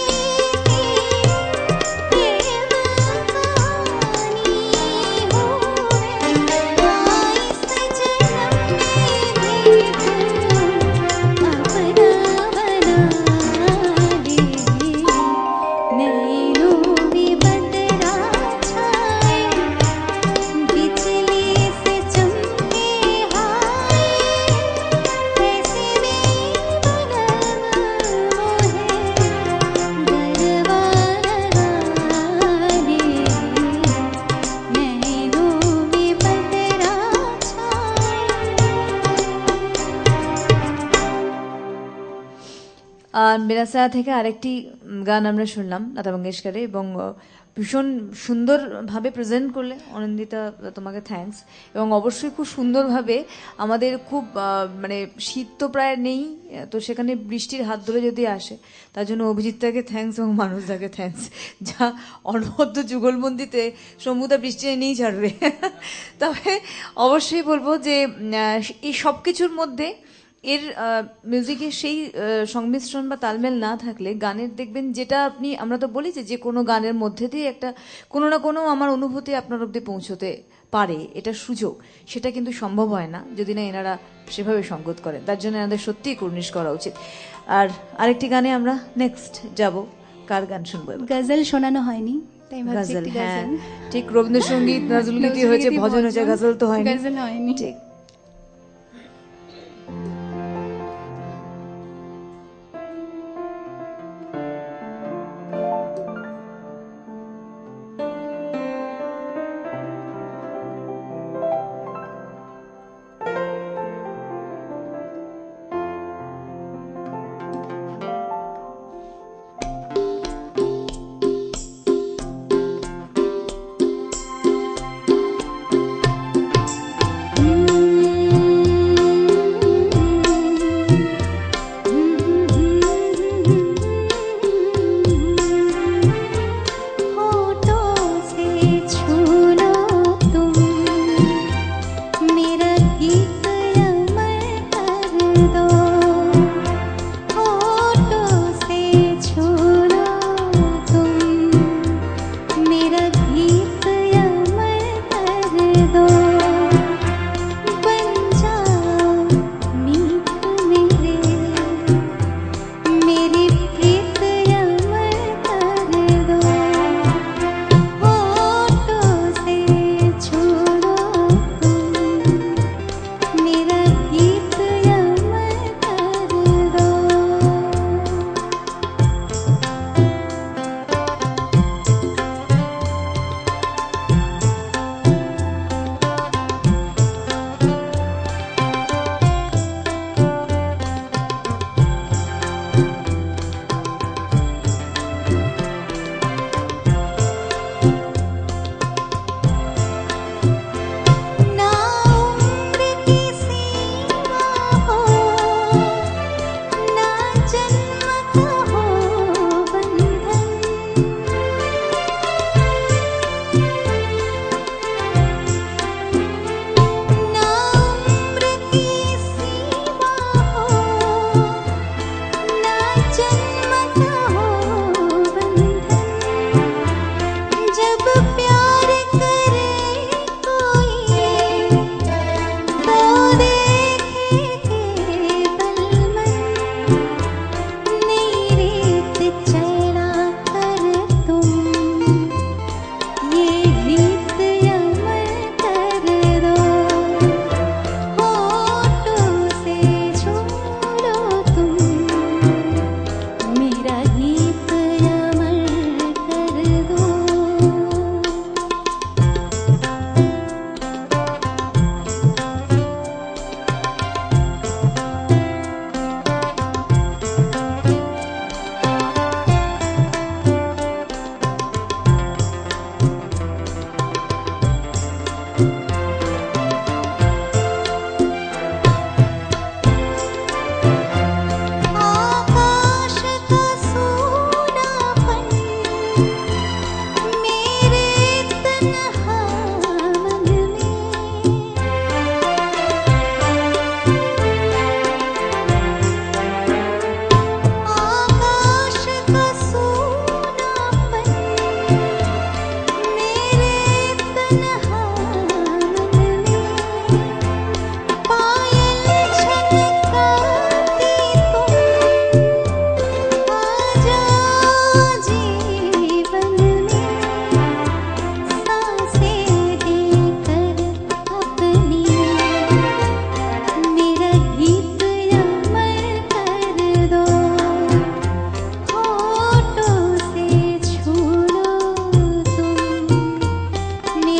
प्रेम कहानी हूँ मैं। इस जन्म में भी तू अपना बना ले। नैनों में बदरा छाए, बिजली से चमके हाय, ऐसे में बलम मोहे गरबा लगा दे। नैनों में बदरा छाए। আর মেরা ছায়া থেকে আরেকটি গান আমরা শুনলাম লতা মঙ্গেশকরের, এবং ভীষণ সুন্দরভাবে প্রেজেন্ট করলে অনিন্দিতা, তোমাকে থ্যাঙ্কস। এবং অবশ্যই খুব সুন্দরভাবে আমাদের খুব মানে শীত তো প্রায় নেই, তো সেখানে বৃষ্টির হাত ধরে যদি আসে, তার জন্য অভিজিৎদাকে থ্যাঙ্কস এবং মানুষদাকে থ্যাঙ্কস, যা অনবদ্য যুগলবন্দিতে সমুদা বৃষ্টি এনেই ছাড়বে। তবে অবশ্যই বলবো যে এই সব কিছুর মধ্যে এর মিউজিকের সেই সংমিশ্রণ বা তালমেল না থাকলে গানের দেখবেন যেটা আপনি, আমরা তো বলি যে কোনো গানের মধ্যে দিয়ে একটা কোনো না কোনো আমার অনুভূতি আপনার অব্দি পৌঁছতে পারে, এটা সুযোগ, সেটা কিন্তু সম্ভব হয় না যদি না এনারা সেভাবে সঙ্গত করেন। তার জন্য এনাদের সত্যিই কুর্নিশ করা উচিত। আর আরেকটি গানে আমরা নেক্সট যাব, কার গান শুনবো? গজল শোনানো হয়নি, তাই ভাবছি গজল, একটি হ্যাঁ গজল। ঠিক, রবীন্দ্রসঙ্গীত নজরুলগীতি হয়েছে, ভজন হয়েছে, গজল তো হয়নি। গজল হয়নি। ঠিক।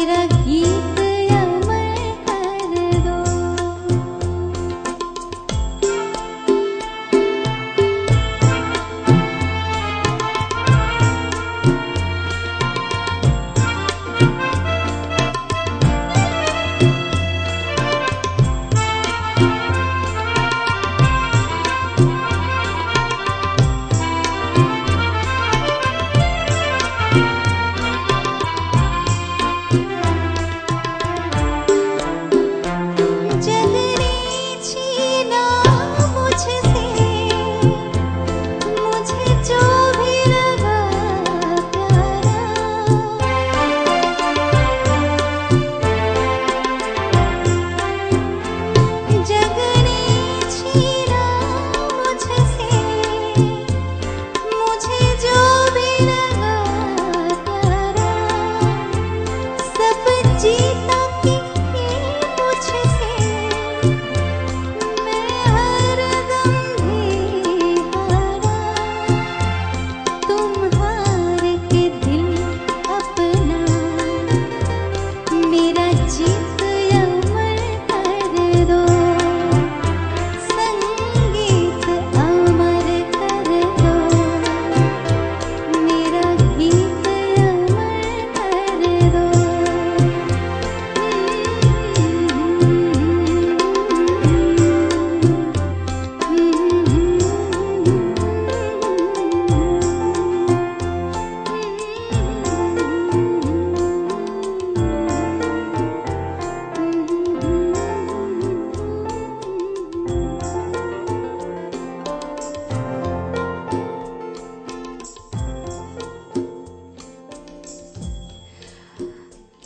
मेरा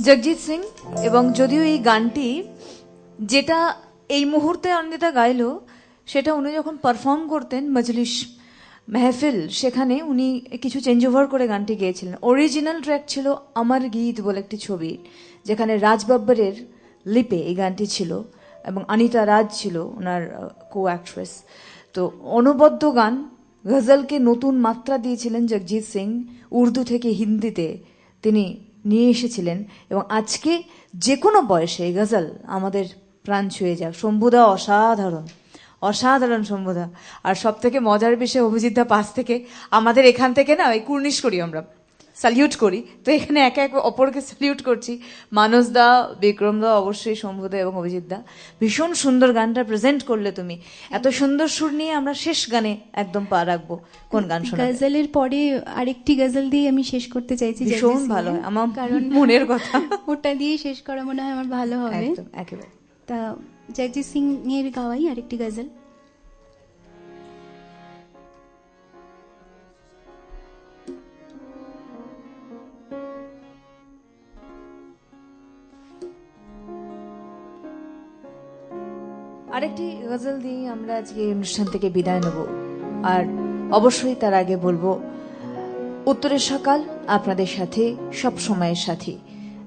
জগজিৎ সিং, এবং যদিও এই গানটি যেটা এই মুহূর্তে অনিন্দিতা গাইলো সেটা উনি যখন পারফর্ম করতেন মজলিস মেহফিল, সেখানে উনি কিছু চেঞ্জ ওভার করে গানটি গেয়েছিলেন। অরিজিনাল ট্র্যাক ছিল আমার গীত বলে একটি ছবি, যেখানে রাজ বাব্বরের লিপে এই গানটি ছিল এবং অনিতা রাজ ছিল ওনার কো অ্যাক্ট্রেস। তো অনবদ্য গান, গজলকে নতুন মাত্রা দিয়েছিলেন জগজিৎ সিং, উর্দু থেকে হিন্দিতে তিনি নিয়ে এসেছিলেন। এবং আজকে যে কোনো বয়সে এই গজল আমাদের প্রাণ ছুঁয়ে যাক। শম্ভুদা অসাধারণ, অসাধারণ শম্ভুদা। আর সব থেকে মজার বিষয়, অভিজিৎদা পাশ থেকে আমাদের এখান থেকে না এই কুর্নিশ করি, আমরা স্যালিউট করি, তো এখানে একে একে অপরকে স্যালিউট করছি। মানসদা, বিক্রমদা, অবশ্যই শম্ভুদা এবং অভিজিৎদা, ভীষণ সুন্দর গানটা প্রেজেন্ট করলে তুমি। এত সুন্দর সুর নিয়ে আমরা শেষ গানে একদম পা রাখবো। কোন গান শোনাবে? গজলের পরে আরেকটি গজল দিয়ে আমি শেষ করতে চাইছি। ভীষণ ভালো হয়, আমার কারণ মনের কথা ওটা দিয়ে শেষ করা মনে হয় আমার ভালো হবে। একদম একেবারে। তা জগজিৎ সিং এর গাওয়াই আরেকটি গজল। আরেকটি গজল দিয়ে আমরা আজকে অনুষ্ঠান থেকে বিদায় নেব। আর অবশ্যই তার আগে বলবো, উত্তরের সকাল আপনাদের সাথে সব সময়ের সাথী,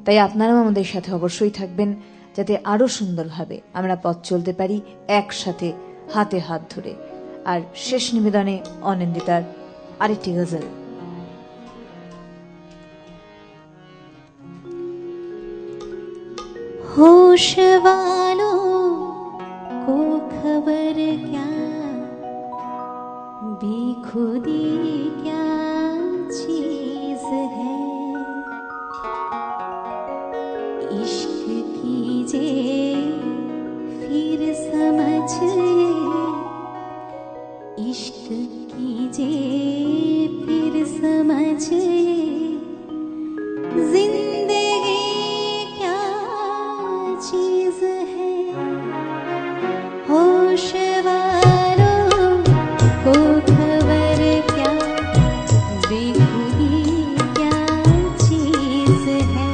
তাই আপনারাও আমাদের সাথে অবশ্যই থাকবেন, যাতে আরো সুন্দরভাবে আমরা পথ চলতে পারি একসাথে, হাতে হাত ধরে। আর শেষ নিবেদনে অনিন্দিতার আরেকটি গজল। होश वालों को खबर क्या, बेखुदी क्या चीज है। इश्क कीजिए फिर समझिए, इश्क कीजिए फिर समझिए, जिंदगी क्या चीज है। होश वालों को खबर क्या, बेखुदी क्या चीज है।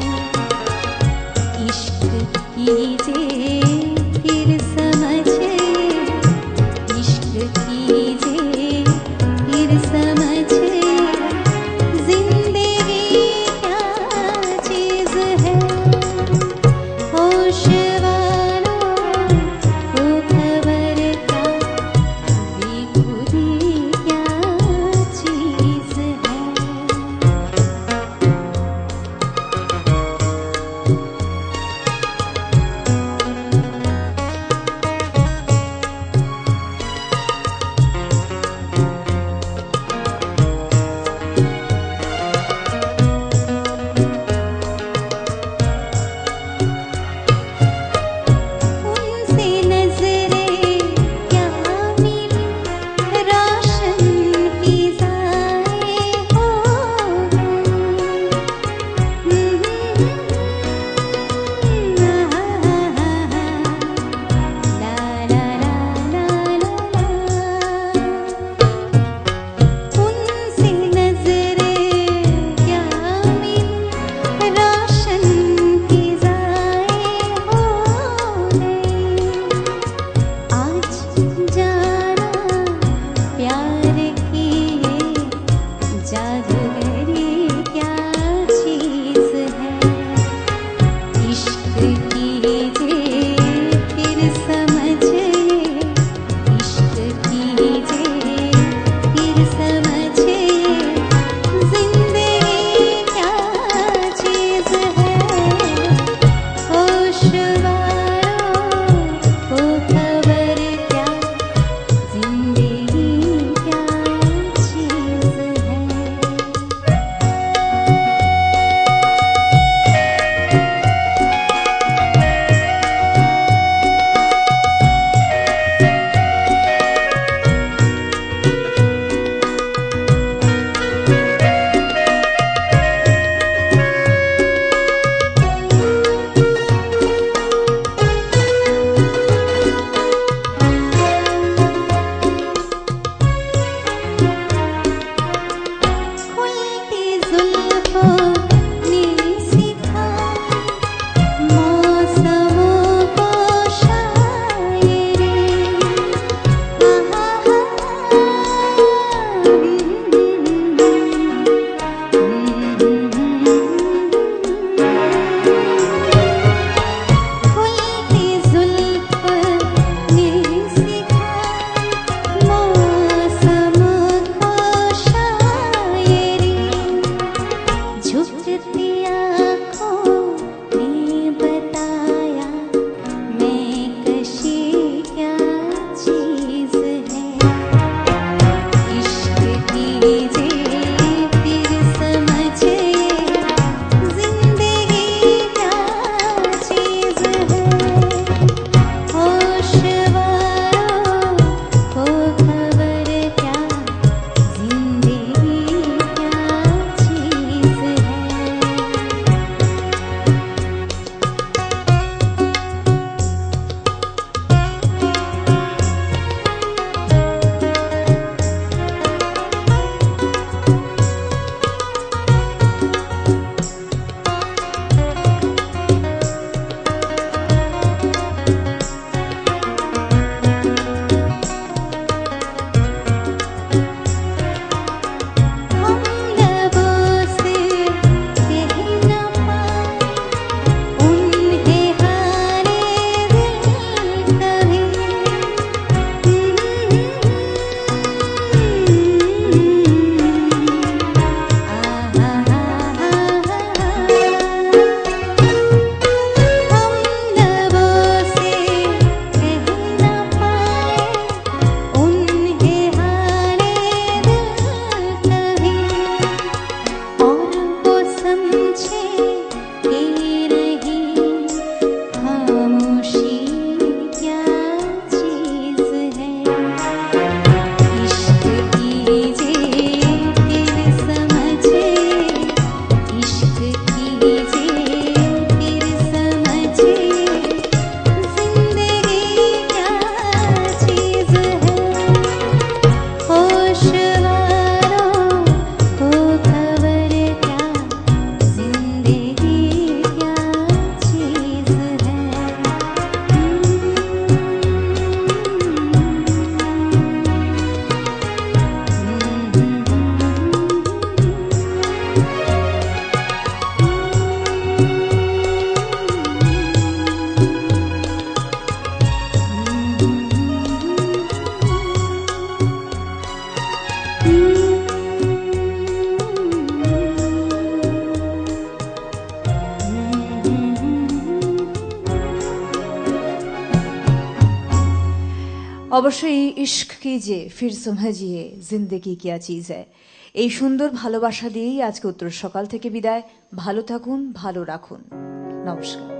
অবশ্যই ইশক কিজিয়ে ফির সমঝিয়ে জিন্দেগি কিয়া চিজ হ্যায়। এই সুন্দর ভালোবাসা দিয়েই আজকে উত্তর সকাল থেকে বিদায়। ভালো থাকুন, ভালো রাখুন। নমস্কার।